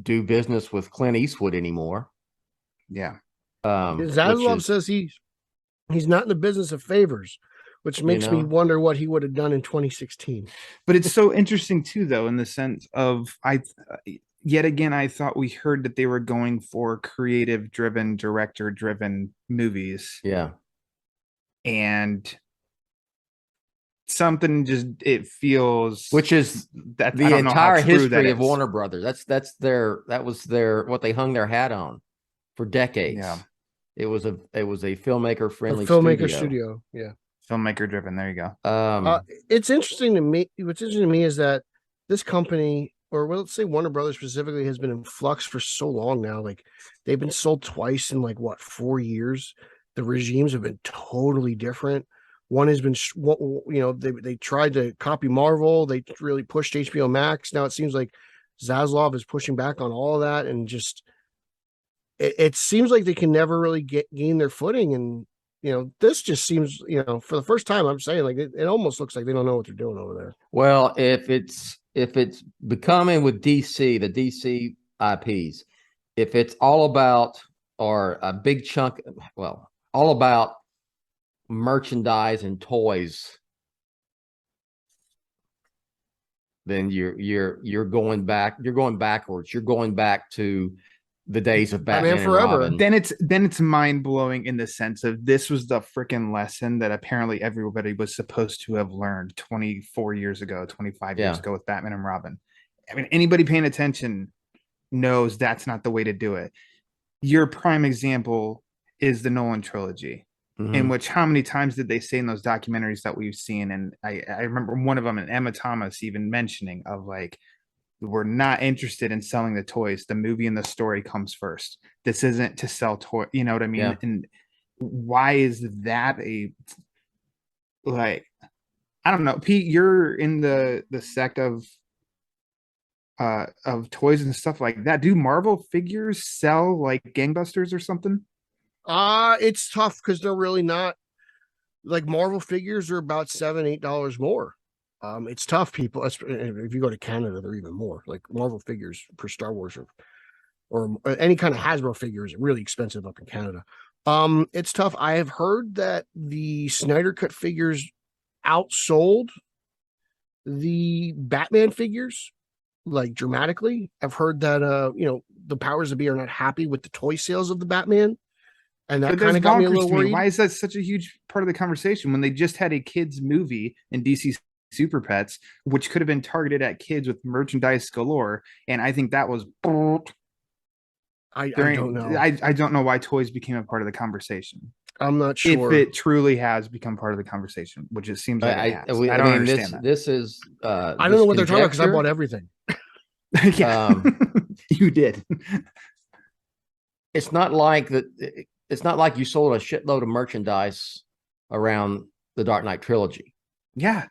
do business with Clint Eastwood anymore.
Yeah.
Zaslav says he's not in the business of favors, which makes me wonder what he would have done in 2016.
But it's so interesting too, though, in the sense of yet again, I thought we heard that they were going for creative-driven, director-driven movies.
Yeah.
And something just, it feels,
which is
that
the entire history of Warner Brothers. That was what they hung their hat on for decades.
Yeah.
It was a
filmmaker friendly
studio. Yeah.
Filmmaker driven. There you go.
It's interesting to me. What's interesting to me is that this company, or let's say Warner Brothers specifically, has been in flux for so long now. Like, they've been sold twice in 4 years. The regimes have been totally different. One has been, they tried to copy Marvel. They really pushed HBO Max. Now it seems like Zaslav is pushing back on all of that, and just it seems like they can never really gain their footing. And this just seems, for the first time, I'm saying, like, it almost looks like they don't know what they're doing over there.
Well, if it's becoming with DC, the DC IPs, if it's all about, or a big chunk, well, all about merchandise and toys, then you're going backwards. You're going back to the days of Batman Forever.
Then it's mind-blowing in the sense of, this was the freaking lesson that apparently everybody was supposed to have learned 24 years ago, 25 years ago with Batman and Robin. I mean, anybody paying attention knows that's not the way to do it. Your prime example is the Nolan trilogy, in which, how many times did they say in those documentaries that we've seen? And I remember one of them, and Emma Thomas even mentioning of, like, we're not interested in selling the toys. The movie and the story comes first. This isn't to sell toy. You know what I mean?
Yeah.
And why is that I don't know, Pete, you're in the sect of toys and stuff like that. Do Marvel figures sell like gangbusters or something?
It's tough because they're really not, like, Marvel figures are about $7-8 more. It's tough, people. If you go to Canada, they're even more. Like, Marvel figures for Star Wars or any kind of Hasbro figure is really expensive up in Canada. It's tough. I have heard that the Snyder Cut figures outsold the Batman figures, like, dramatically. I've heard that the powers that be are not happy with the toy sales of the Batman, and that kind of got me a little worried.
Why is that such a huge part of the conversation when they just had a kids movie in DC Super Pets, which could have been targeted at kids with merchandise galore? And I think that was
I don't know.
I don't know why toys became a part of the conversation.
I'm not sure
if it truly has become part of the conversation, which it seems like it has. I don't understand that.
This is
I don't know what they're talking about, because I bought everything.
Yeah. You did.
It's not like that. It's not like you sold a shitload of merchandise around the Dark Knight trilogy.
Yeah.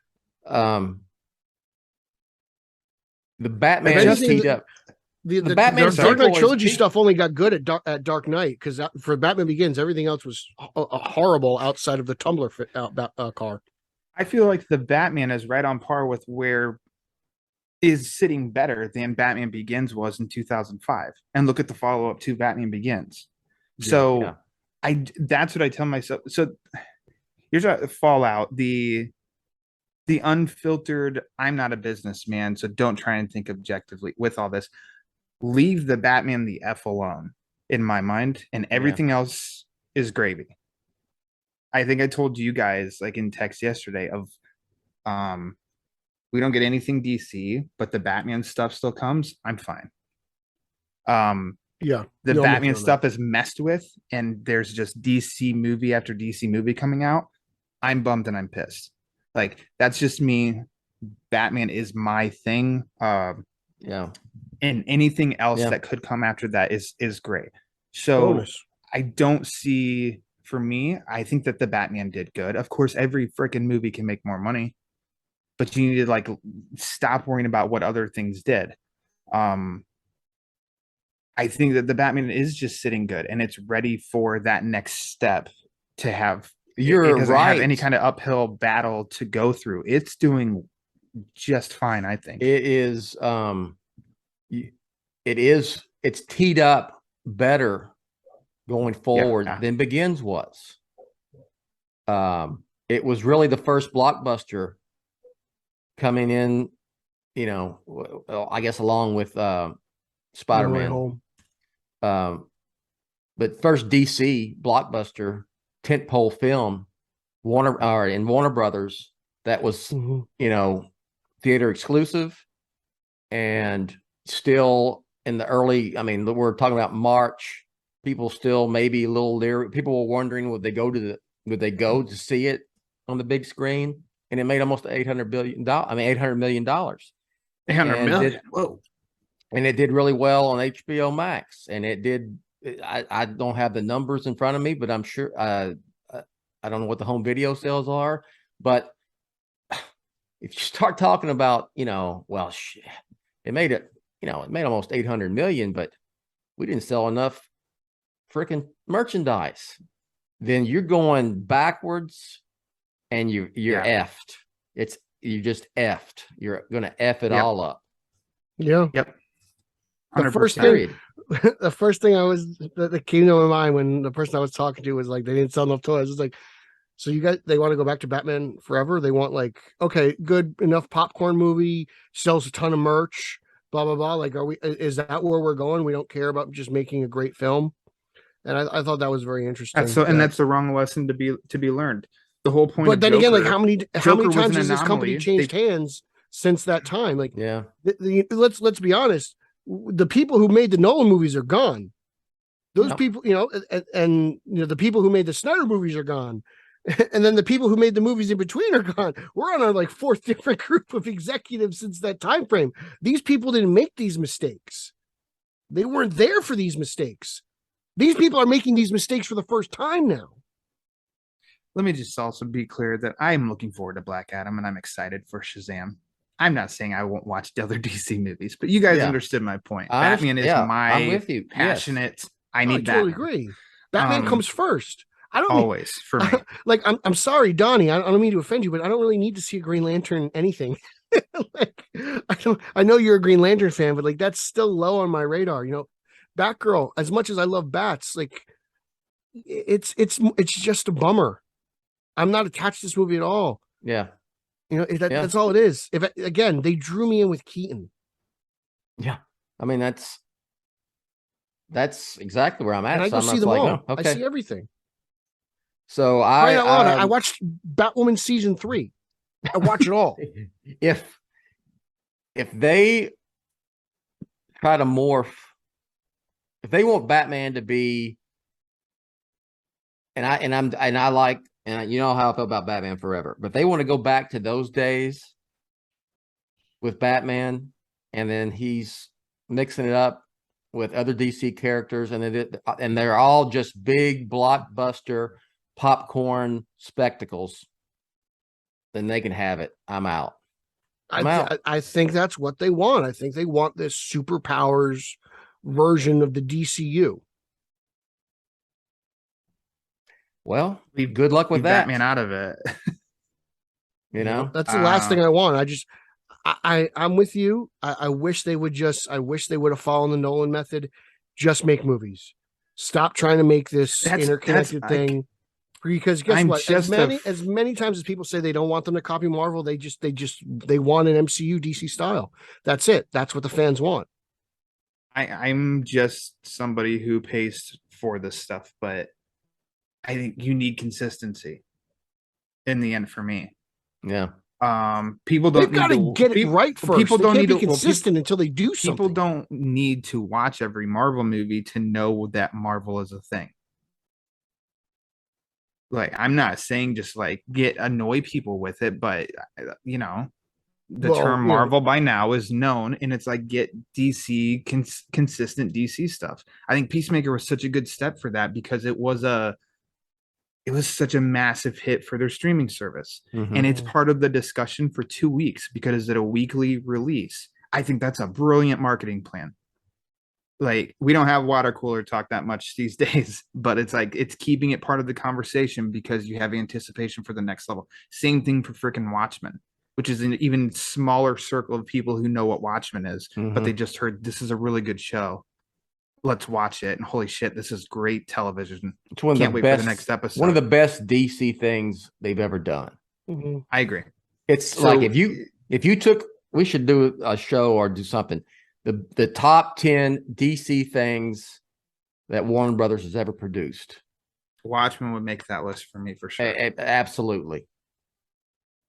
The Batman just heat up.
The Batman Dark Knight trilogy stuff only got good at Dark Knight, because for Batman Begins, everything else was horrible outside of the Tumblr car.
I feel like the Batman is right on par with where is sitting better than Batman Begins was in 2005. And look at the follow-up to Batman Begins. So that's what I tell myself. So here's a fallout. The unfiltered, I'm not a businessman, so don't try and think objectively with all this. Leave the Batman the F alone, in my mind, and everything else is gravy. I think I told you guys, like, in text yesterday, of we don't get anything DC, but the Batman stuff still comes. I'm fine. The Batman stuff is messed with, and there's just DC movie after DC movie coming out. I'm bummed and I'm pissed. Like, that's just me. Batman is my thing. And anything else that could come after that is great. So I don't see, for me, I think that the Batman did good. Of course, every freaking movie can make more money, but you need to like stop worrying about what other things did. I think that the Batman is just sitting good, and it's ready for that next step to have. It doesn't have any kind of uphill battle to go through. It's doing just fine, I think.
It is. It's teed up better going forward than Begins was. It was really the first blockbuster coming in, you know, I guess along with Spider-Man. But first DC blockbuster tentpole film, Warner Brothers, that was you know, theater exclusive, and still in the early. I mean, we're talking about March. People still maybe a little leery. People were wondering would they go to see it on the big screen, and it made almost $800 million. $800 million.
$800 million. Whoa.
And it did really well on HBO Max, and it did. I don't have the numbers in front of me, but I'm sure. I don't know what the home video sales are, but if you start talking about, you know, well, shit, it made almost 800 million, but we didn't sell enough freaking merchandise. Then you're going backwards, and you're effed. You just effed. You're gonna F it all up.
Yeah.
Yep.
The first thing that came to my mind when the person I was talking to was like, they didn't sell enough toys. It's like, so they want to go back to Batman Forever. They want like, okay, good enough popcorn movie, sells a ton of merch, blah, blah, blah. Like, is that where we're going? We don't care about just making a great film. And I thought that was very interesting.
That's the wrong lesson to be learned. The whole point.
But then again, like how many times has this company changed hands since that time? Like, let's be honest. The people who made the Nolan movies are gone. Those people, you know, and you know, the people who made the Snyder movies are gone. And then the people who made the movies in between are gone. We're on our like fourth different group of executives since that time frame. These people didn't make these mistakes. They weren't there for these mistakes. These people are making these mistakes for the first time now.
Let me just also be clear that I'm looking forward to Black Adam, and I'm excited for Shazam. I'm not saying I won't watch the other DC movies, but you guys understood my point. Batman is
I'm with you.
Passionate. Yes. I
totally
Batman.
Agree. Batman comes first. I don't
always for me.
Like I'm sorry, Donnie. I don't mean to offend you, but I don't really need to see a Green Lantern anything. Like I know you're a Green Lantern fan, but like that's still low on my radar. You know, Batgirl. As much as I love bats, like it's just a bummer. I'm not attached to this movie at all.
Yeah.
You know, that's all it is. If again, they drew me in with Keaton.
Yeah, I mean that's exactly where I'm at.
And I go see them all. No, okay. I see everything.
So
I watched Batwoman season 3. I watch it all.
If they try to morph, if they want Batman to be, and I like. And you know how I felt about Batman Forever, but they want to go back to those days with Batman, and then he's mixing it up with other DC characters, and they're all just big blockbuster popcorn spectacles. Then they can have it. I'm out.
I think that's what they want. I think they want this superpowers version of the DCU.
Well, good luck with that.
Batman out of it.
You know,
that's the last thing I want. I'm with you. I wish they would have followed the Nolan method. Just make movies. Stop trying to make this interconnected thing. Because guess what? As many times as people say they don't want them to copy Marvel, they want an MCU DC style. That's it. That's what the fans want.
I'm just somebody who pays for this stuff, but I think you need consistency in the end for me.
Yeah.
People don't
got to get it right first.
People don't need to be
consistent until they do something.
People don't need to watch every Marvel movie to know that Marvel is a thing. Like, I'm not saying just like annoy people with it, but you know, the term Marvel by now is known, and it's like get DC consistent DC stuff. I think Peacemaker was such a good step for that because it was it was such a massive hit for their streaming service.
Mhm.
And it's part of the discussion for 2 weeks because it's a weekly release. I think that's a brilliant marketing plan. Like, we don't have water cooler talk that much these days, but it's like it's keeping it part of the conversation because you have anticipation for the next level. Same thing for freaking Watchmen, which is an even smaller circle of people who know what Watchmen is, but they just heard this is a really good show. Let's watch it. And holy shit, this is great television.
It's one of
Can't
the
wait
best,
for the next episode.
one of the best DC things they've ever done.
I agree.
It's
So-
like if you took, we should do a show or do something. The top 10 DC things that Warner Brothers has ever produced.
Watchmen would make that list for me for sure.
Absolutely.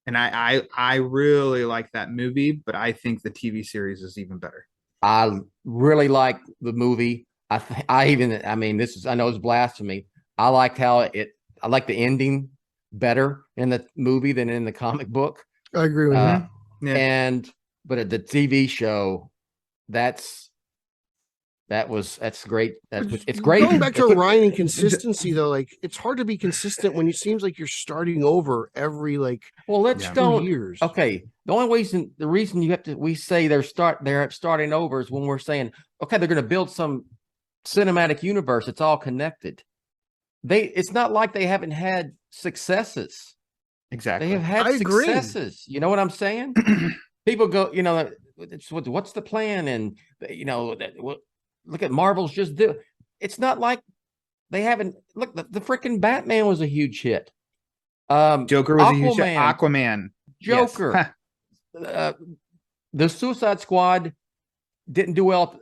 And I really like that movie, but I think the TV series is even better.
I really like the movie. I mean, I know it's blasphemy. I like the ending better in the movie than in the comic book.
I agree with you.
Yeah.
But at the TV show, that's great. It's great.
Going back to Ryan and consistency, though, like it's hard to be consistent when it seems like you're starting over every
well, let's
2
don't
years.
Okay. The reason we say they're starting over is when we're saying, okay, they're going to build some cinematic universe. It's all connected. It's not like they haven't had successes.
Exactly.
They have had successes. You know what I'm saying? People go, what's the plan? And look at Marvel's just do. It's not like they haven't. Look, the freaking Batman was a huge hit.
Joker was a huge hit. Aquaman.
Joker.
Yes.
The Suicide Squad didn't do well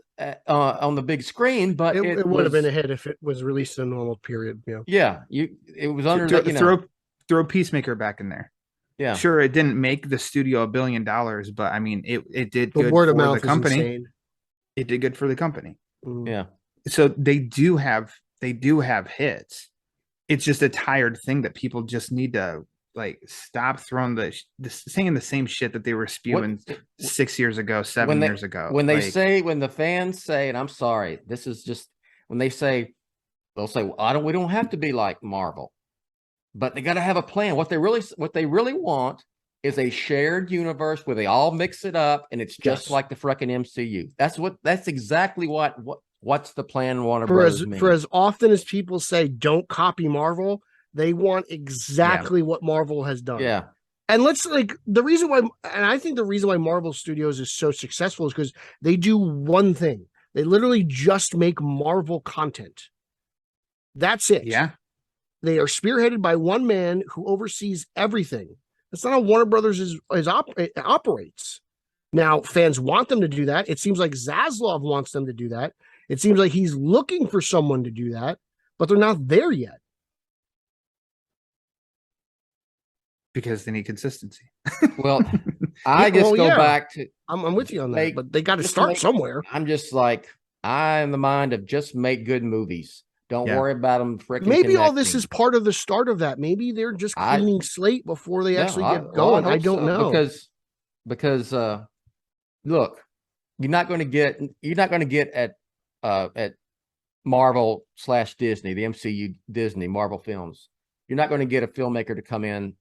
on the big screen, but
it would have been a hit if it was released in a normal period.
Yeah, it was under
throw Peacemaker back in there.
Yeah,
sure, it didn't make the studio $1 billion, but I mean, it did
the
good
word of
for
mouth
the company.
Insane.
It did good for the company.
Yeah.
So they do have hits. It's just a tired thing that people just need to like stop throwing saying the same shit that they were spewing 6 years ago, 7 years ago.
When the fans say, and I'm sorry, this is just when they'll say, well, we don't have to be like Marvel, but they got to have a plan. What they really want is a shared universe where they all mix it up and it's just like the freaking MCU. That's exactly what's the plan. Warner Brothers mean.
For as often as people say, don't copy Marvel, they want exactly what Marvel has done.
Yeah.
And I think the reason why Marvel Studios is so successful is because they do one thing. They literally just make Marvel content. That's it.
Yeah.
They are spearheaded by one man who oversees everything. That's not how Warner Brothers operates. Now, fans want them to do that. It seems like Zaslav wants them to do that. It seems like he's looking for someone to do that, but they're not there yet.
Because they need consistency. Well, I go back to.
I'm with you on that, but they got to start somewhere.
I'm just like, I'm the mind of just make good movies. Don't worry about them freaking.
Maybe all this is part of the start of that. Maybe they're just cleaning slate before they actually get going. I don't know.
Because look, you're not going to get at Marvel / Disney, the MCU Disney Marvel films. You're not going to get a filmmaker to come in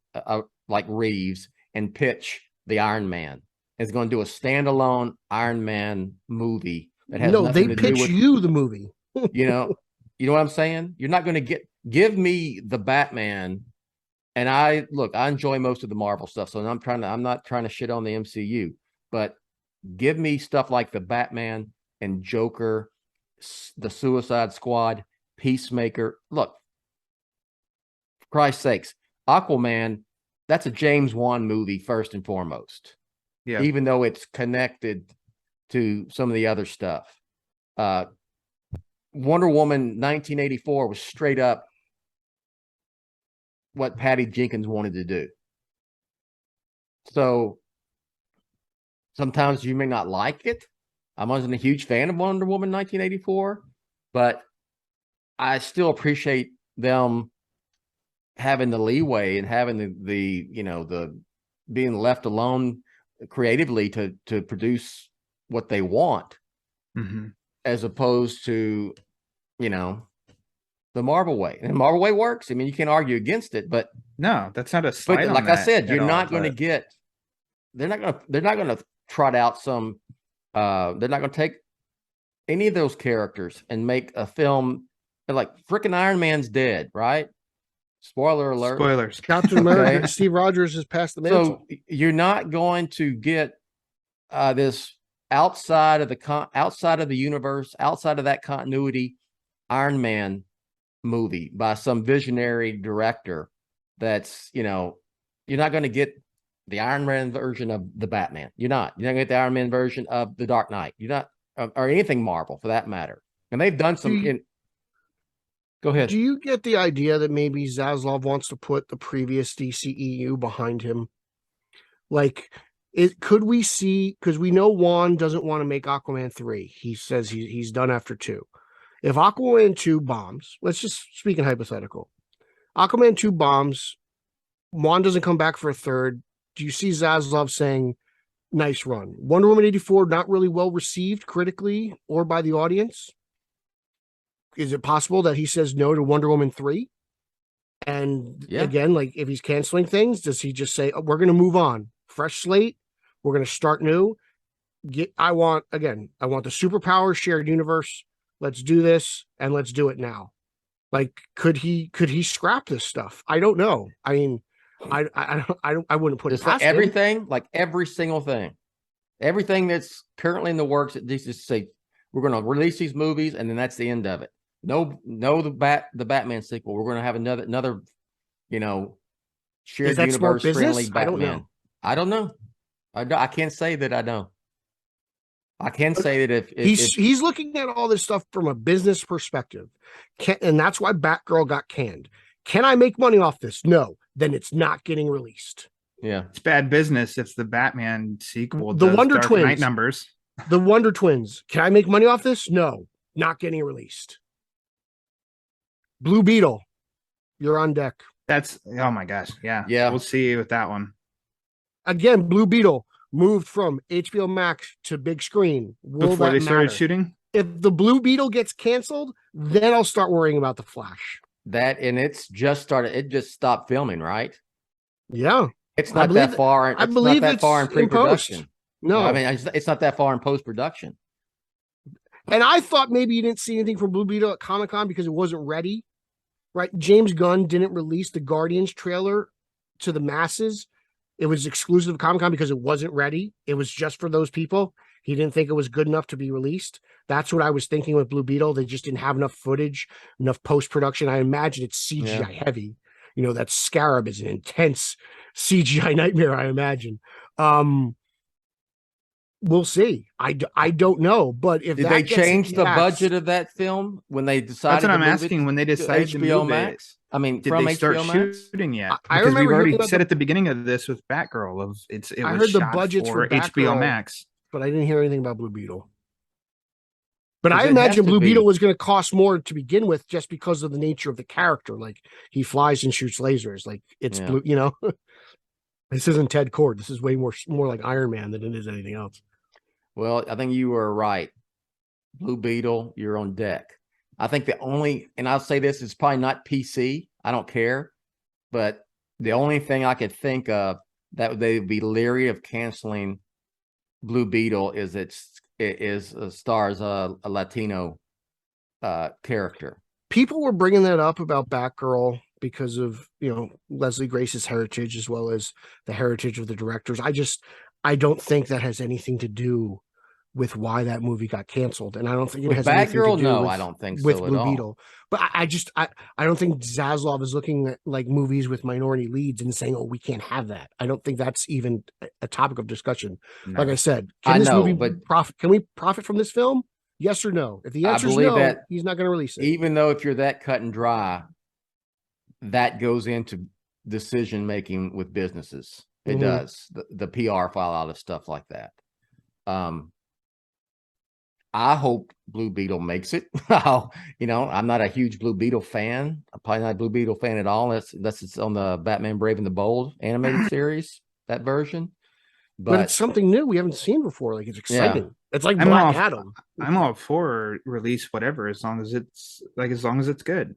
like Reeves and pitch the Iron Man. It's going to do a standalone Iron Man movie that has nothing to do with
you the movie.
You know what I'm saying? You're not going to give me the Batman. And I enjoy most of the Marvel stuff, so I'm not trying to shit on the MCU, but give me stuff like the Batman and Joker, the Suicide Squad, Peacemaker. Look, for Christ's sakes, Aquaman, that's a James Wan movie first and foremost. Yeah. Even though it's connected to some of the other stuff. Wonder Woman 1984 was straight up what Patty Jenkins wanted to do. So sometimes you may not like it. I wasn't a huge fan of Wonder Woman 1984, but I still appreciate them having the leeway and having the being left alone creatively to produce what they want, as opposed to the Marvel way, and the Marvel way works. I mean, you can't argue against it, but
No, that's not a slight on
like I
that
said,
at
you're
all,
not going to
but-
get. They're not going to trot out some. They're not going to take any of those characters and make a film. Like freaking Iron Man's dead, right? Spoiler alert.
Spoilers.
Captain America,
Okay.
Steve Rogers has passed the mantle.
So you're not going to get this outside of the universe, outside of that continuity, Iron Man movie by some visionary director. That's you're not going to get the Iron Man version of the Batman. You're not going to get the Iron Man version of the Dark Knight. You're not, or anything Marvel for that matter. And they've done some. Go ahead.
Do you get the idea that maybe Zaslav wants to put the previous DCEU behind him? Like, could we see, because we know Juan doesn't want to make Aquaman 3. He says he's done after 2. If Aquaman 2 bombs, let's just speak in hypothetical. Aquaman 2 bombs, Juan doesn't come back for a third. Do you see Zaslav saying, nice run? Wonder Woman 84, not really well received critically or by the audience. Is it possible that he says no to Wonder Woman 3? And again, like if he's canceling things, does he just say, we're going to move on, fresh slate, we're going to start new? I want the superpower shared universe. Let's do this, and let's do it now. Like, could he scrap this stuff? I don't know. I mean, I wouldn't put it past
everything, like every single thing, everything that's currently in the works. At least just say we're going to release these movies, and then that's the end of it. No, the Batman sequel. We're going to have another, shared universe friendly Batman. I don't know. I can't say that I know. I can say that if
he's looking at all this stuff from a business perspective, and that's why Batgirl got canned. Can I make money off this? No. Then it's not getting released.
Yeah,
it's bad business if the Batman sequel,
the Wonder
Dark
Twins
Knight numbers.
The Wonder Twins. Can I make money off this? No, not getting released. Blue Beetle, you're on deck.
That's, oh my gosh, yeah, we'll see with that one.
Again, Blue Beetle moved from HBO Max to big screen.
Before they started shooting?
If the Blue Beetle gets canceled, then I'll start worrying about the Flash.
It's just started. It just stopped filming, right?
Yeah,
it's not that far. I believe it's not that far in pre-production.
No,
I mean it's not that far in post-production.
And I thought maybe you didn't see anything from Blue Beetle at Comic-Con because it wasn't ready. Right? James Gunn didn't release the Guardians trailer to the masses. It was exclusive to Comic-Con because it wasn't ready. It was just for those people. He didn't think it was good enough to be released. That's what I was thinking with Blue Beetle. They just didn't have enough footage, enough post-production. I imagine it's CGI heavy. That Scarab is an intense CGI nightmare, I imagine. We'll see. I don't know, but if
did they change the budget of that film when they decided?
That's what I'm asking. When they decided to move
Max, I mean,
did
from
they start
HBO Max?
shooting yet?
I
remember we've already said
the,
at the beginning of this with Batgirl
I heard the budgets for
HBO Max,
but I didn't hear anything about Blue Beetle. But I imagine Blue Beetle was going to cost more to begin with, just because of the nature of the character. Like he flies and shoots lasers. Like it's blue. This isn't Ted Kord. This is way more like Iron Man than it is anything else.
Well, I think you were right. Blue Beetle, you're on deck. I think and I'll say this, it's probably not PC. I don't care. But the only thing I could think of that they would be leery of canceling Blue Beetle is it stars a Latino character.
People were bringing that up about Batgirl because of, Leslie Grace's heritage, as well as the heritage of the directors. I don't think that has anything to do with why that movie got canceled, and I don't think it has anything to do
with, I don't think so
with
at
Blue
all.
Beetle. But I don't think Zaslav is looking at like movies with minority leads and saying, "Oh, we can't have that." I don't think that's even a topic of discussion. No. Like I said, can we profit from this film? Yes or no? If the answer is no, that he's not going to release it.
Even though if you're that cut and dry, that goes into decision making with businesses. It does. The PR file out of stuff like that. I hope Blue Beetle makes it. I'm not a huge Blue Beetle fan. I'm probably not a Blue Beetle fan at all, unless it's on the Batman Brave and the Bold animated series, that version.
But it's something new we haven't seen before. Like, it's exciting. Yeah. It's like Black Adam.
I'm all for release whatever, as long as it's good.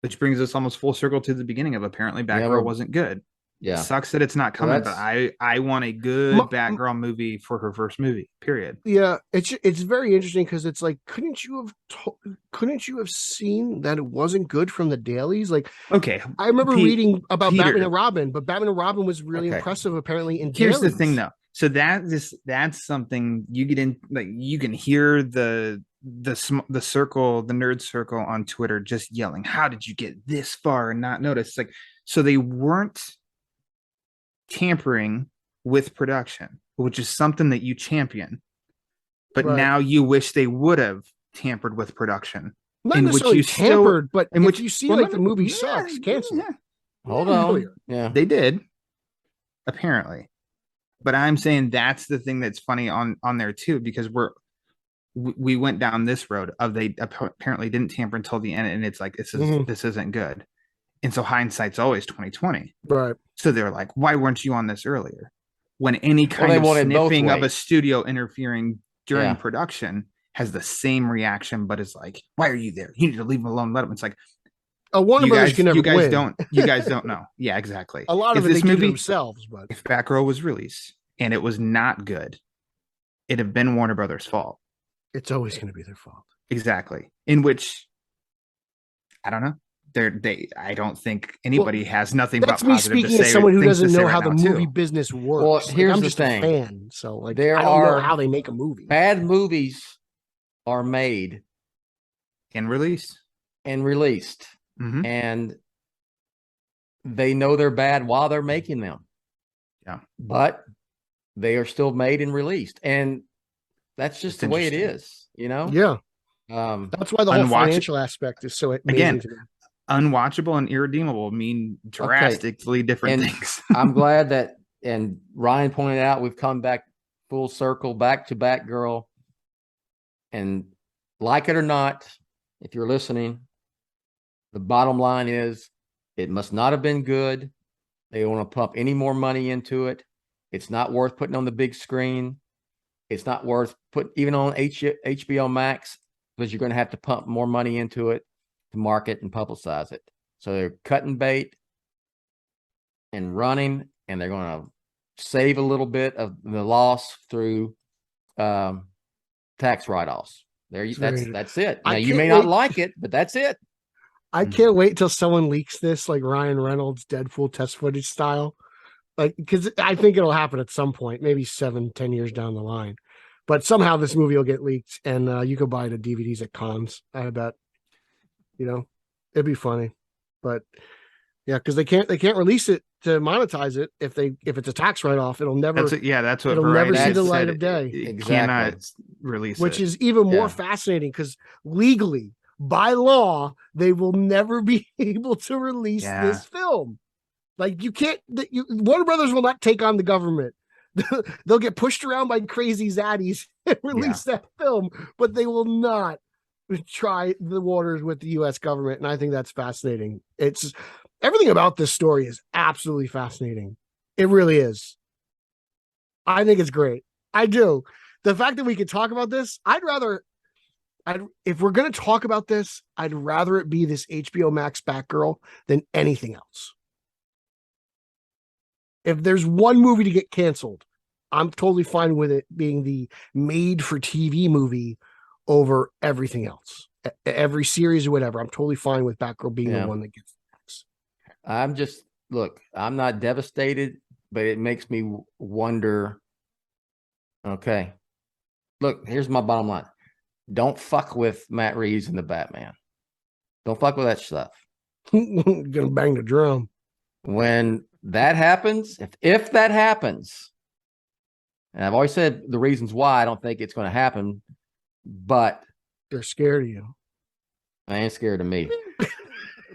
Which brings us almost full circle to the beginning of apparently Batgirl wasn't good.
Yeah.
It sucks that it's not coming, but I want a good Batgirl movie for her first movie, period.
Yeah, it's very interesting because it's like, couldn't you have seen that it wasn't good from the dailies? Like,
okay,
I remember reading about
Peter.
Batman and Robin, but Batman and Robin was really impressive apparently in
Here's
dailies.
the thing though. So that's something you get in, like you can hear the circle, the nerd circle on Twitter just yelling, how did you get this far and not notice? It's like, so they weren't tampering with production, which is something that you champion, but now you wish they would have tampered with production.
Not necessarily tampered, but if you see like the movie sucks, cancel it.
Hold on. Yeah,
they did apparently, but I'm saying that's the thing that's funny on there too, because we went down this road of they apparently didn't tamper until the end, and it's like this isn't good. And so hindsight's always 2020.
Right.
So they're like, why weren't you on this earlier? When any kind of sniffing of a studio interfering during production has the same reaction, but it's like, why are you there? You need to leave them alone. Let them. It's like,
Warner Brothers can never
you guys
win.
You guys don't know. Yeah, exactly.
A lot of it they do themselves, but
if Batgirl was released and it was not good, it'd have been Warner Brothers' fault.
It's always going to be their fault.
Exactly. In which, I don't know. I don't think anybody has nothing but positive to say.
That's me speaking as someone who doesn't know how the movie business works.
Well,
like,
here's
I'm
the
just
thing.
a fan, so like
I don't
know how they make a movie.
Bad movies are made
and released,
and they know they're bad while they're making them.
Yeah,
but
they are still made and released, and that's just the way it is. You know?
Yeah. That's why the whole financial aspect is so amazing to me.
Unwatchable and irredeemable mean drastically different things.
I'm glad that, and Ryan pointed out, we've come back full circle back to Batgirl. And like it or not, if you're listening, the bottom line is it must not have been good. They don't want to pump any more money into it. It's not worth putting on the big screen. It's not worth putting even on HBO Max, because you're going to have to pump more money into it to market and publicize it. So they're cutting bait and running, and they're going to save a little bit of the loss through tax write-offs. That's it. Now you may not like it, but that's it.
I can't wait till someone leaks this, like Ryan Reynolds Deadpool test footage style, like, because I think it'll happen at some point, maybe 7-10 years down the line. But somehow this movie will get leaked, and you could buy the DVDs at cons. I bet. You know, it'd be funny, but yeah, because they can't release it to monetize it if it's a tax write off. It'll never.
That's what
it'll never see the light of day.
Exactly. Cannot release
which is even more fascinating because legally, by law, they will never be able to release this film. Like you can't. Warner Brothers will not take on the government. They'll get pushed around by crazy zaddies and release that film, but they will not try the waters with the U.S. government. And I think that's fascinating. It's everything about this story is absolutely fascinating. It really is. I think it's great. I do. The fact that we could talk about this, if we're going to talk about this, I'd rather it be this HBO Max Batgirl than anything else. If there's one movie to get canceled, I'm totally fine with it being the made for TV movie over everything else. Every series or whatever. I'm totally fine with Batgirl being the one that gets Max.
I'm not devastated, but it makes me wonder. Okay. Look, here's my bottom line. Don't fuck with Matt Reeves and the Batman. Don't fuck with that stuff.
Gonna bang the drum.
When that happens, if that happens, and I've always said the reasons why I don't think it's going to happen, but
they're scared of you.
I ain't scared of me.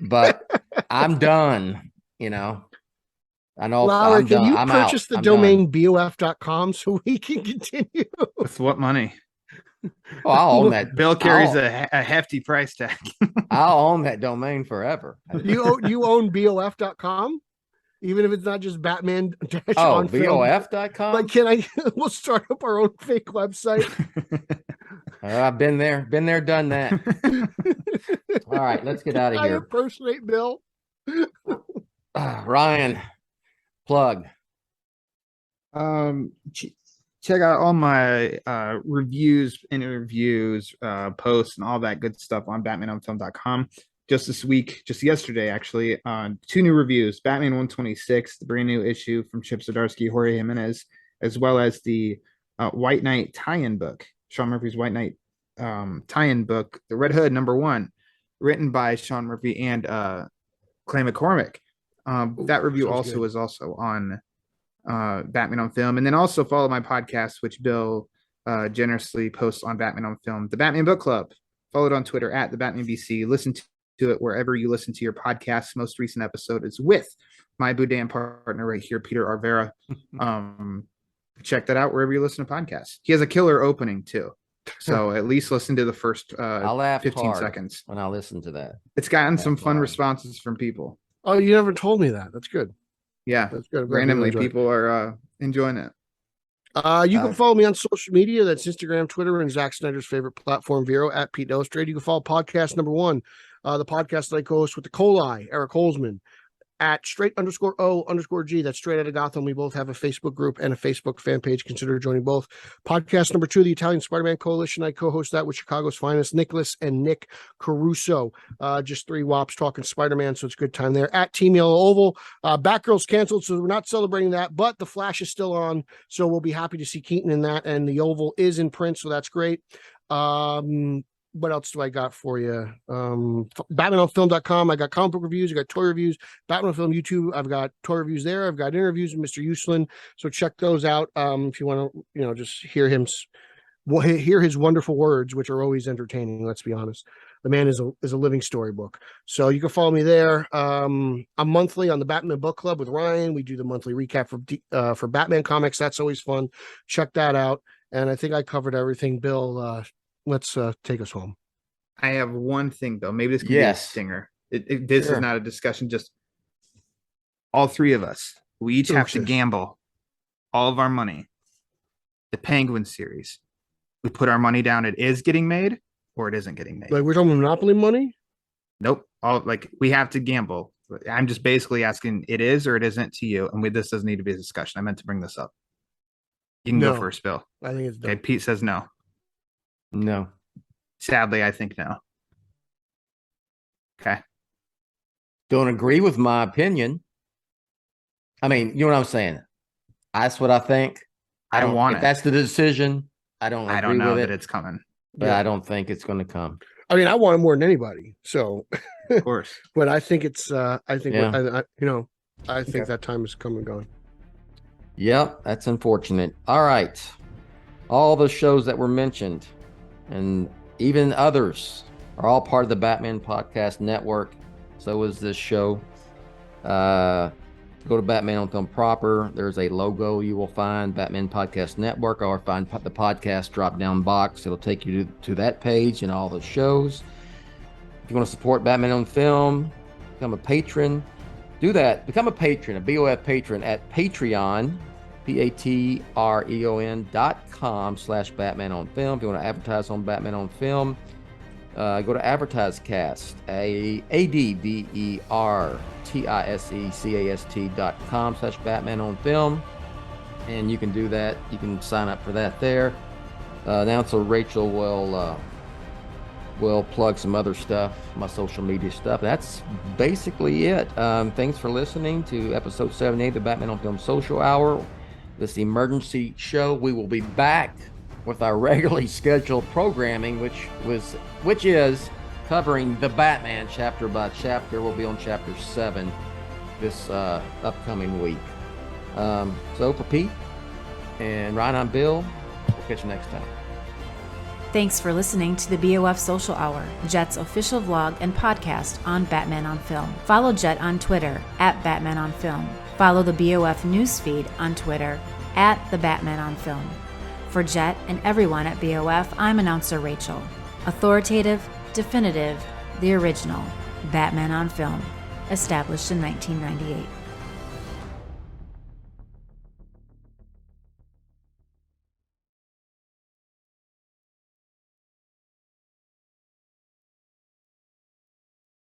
But I'm done, you know. I know.
Laura,
I'm
can
done.
you
I'm
purchase the domain BOF.com so we can continue?
With what money?
Oh, I'll own that.
Bill carries a hefty price tag.
I'll own that domain forever.
You own BOF.com? Even if it's not just Batman.
BOF.com?
Like, we'll start up our own fake website.
I've been there, done that. All right, let's get out of
I
here.
impersonate Bill.
Ryan, plug.
Check out all my reviews, interviews, posts, and all that good stuff on batmanonfilm.com. Just this week, just yesterday, actually, 2 new reviews: Batman 126, the brand new issue from Chip Zdarsky, Jorge Jimenez, as well as the White Knight tie-in book, Sean Murphy's White Knight tie-in book, The Red Hood #1, written by Sean Murphy and Clay McCormick. That review also is also on Batman on Film. And then also follow my podcast, which Bill generously posts on Batman on Film, the Batman Book Club. Follow it on Twitter at the Batman BC. Listen to it wherever you listen to your podcasts. Most recent episode is with my Boudin partner right here, Peter Arvera. Check that out wherever you listen to podcasts. He has a killer opening too. So at least listen to the first
I'll laugh
15
hard
seconds
when I listen to that.
It's gotten some fun responses from people.
Oh, you never told me that. That's good.
Yeah,
that's good.
Randomly, people are enjoying it.
You can follow me on social media. That's Instagram, Twitter, and Zack Snyder's favorite platform, Verra, at Pete Illustrated. You can follow podcast #1, the podcast that I co-host with the Coli, Eric Holzman, at straight_O_G. That's Straight Outta Gotham. We both have a Facebook group and a Facebook fan page. Consider joining both. Podcast #2, the Italian Spider-Man Coalition. I co-host that with Chicago's finest, Nicholas and Nick Caruso. Just 3 wops talking Spider-Man, so it's a good time there. At Team Yellow Oval. Batgirl's canceled, so we're not celebrating that, but The Flash is still on, so we'll be happy to see Keaton in that, and the Oval is in print, so that's great. What else do I got for you? BatmanOnFilm.com. I got comic book reviews. I got toy reviews. Batman on Film YouTube. I've got toy reviews there. I've got interviews with Mr. Uslan. So check those out. If you want to, just hear his wonderful words, which are always entertaining. Let's be honest. The man is a living storybook. So you can follow me there. I'm monthly on the Batman Book Club with Ryan. We do the monthly recap for Batman comics. That's always fun. Check that out. And I think I covered everything. Bill, let's take us home.
I have one thing, though. Maybe this can be a stinger. This is not a discussion. Just all 3 of us. We each have to gamble all of our money. The Penguin series. We put our money down. It is getting made, or it isn't getting made.
Like we're talking Monopoly money?
Nope. We have to gamble. I'm just basically asking, it is or it isn't to you. And this doesn't need to be a discussion. I meant to bring this up. You can go first, Bill.
I think it's done.
Okay, Pete says no.
No.
Sadly, I think no. Okay.
Don't agree with my opinion. I mean, you know what I'm saying? That's what I think.
I don't want it.
That's the decision. I don't
know
with
that it's coming.
But I don't think it's going to come.
I mean, I want it more than anybody. So,
of course.
But I think it's. I think that time is come and gone.
Yep, that's unfortunate. All right, all the shows that were mentioned, and even others, are all part of the Batman Podcast Network. So is this show. Go to Batman on Film proper. There's a logo you will find, Batman Podcast Network, or find the podcast drop-down box. It'll take you to that page and all the shows. If you want to support Batman on Film, become a patron. Do that. Become a patron, a BOF patron at Patreon, patreon.com/Batman on Film. If you want to advertise on Batman on Film, go to AdvertiseCast, advertisecast.com/Batman on Film, and you can do that. You can sign up for that there. Now, so Rachel will plug some other stuff, my social media stuff. That's basically it. Thanks for listening to episode 78 of the Batman on Film Social Hour, this emergency show. We will be back with our regularly scheduled programming, which is covering the Batman chapter by chapter. We'll be on chapter 7 this upcoming week. So for Pete and Ryan, I'm Bill. We'll catch you next time.
Thanks for listening to the BOF Social Hour, Jett's official vlog and podcast on Batman on Film. Follow Jett on Twitter at Batman on Film. Follow the BOF newsfeed on Twitter at the Batman on Film. For Jett and everyone at BOF, I'm announcer Rachel. Authoritative, definitive, the original, Batman on Film, established in 1998.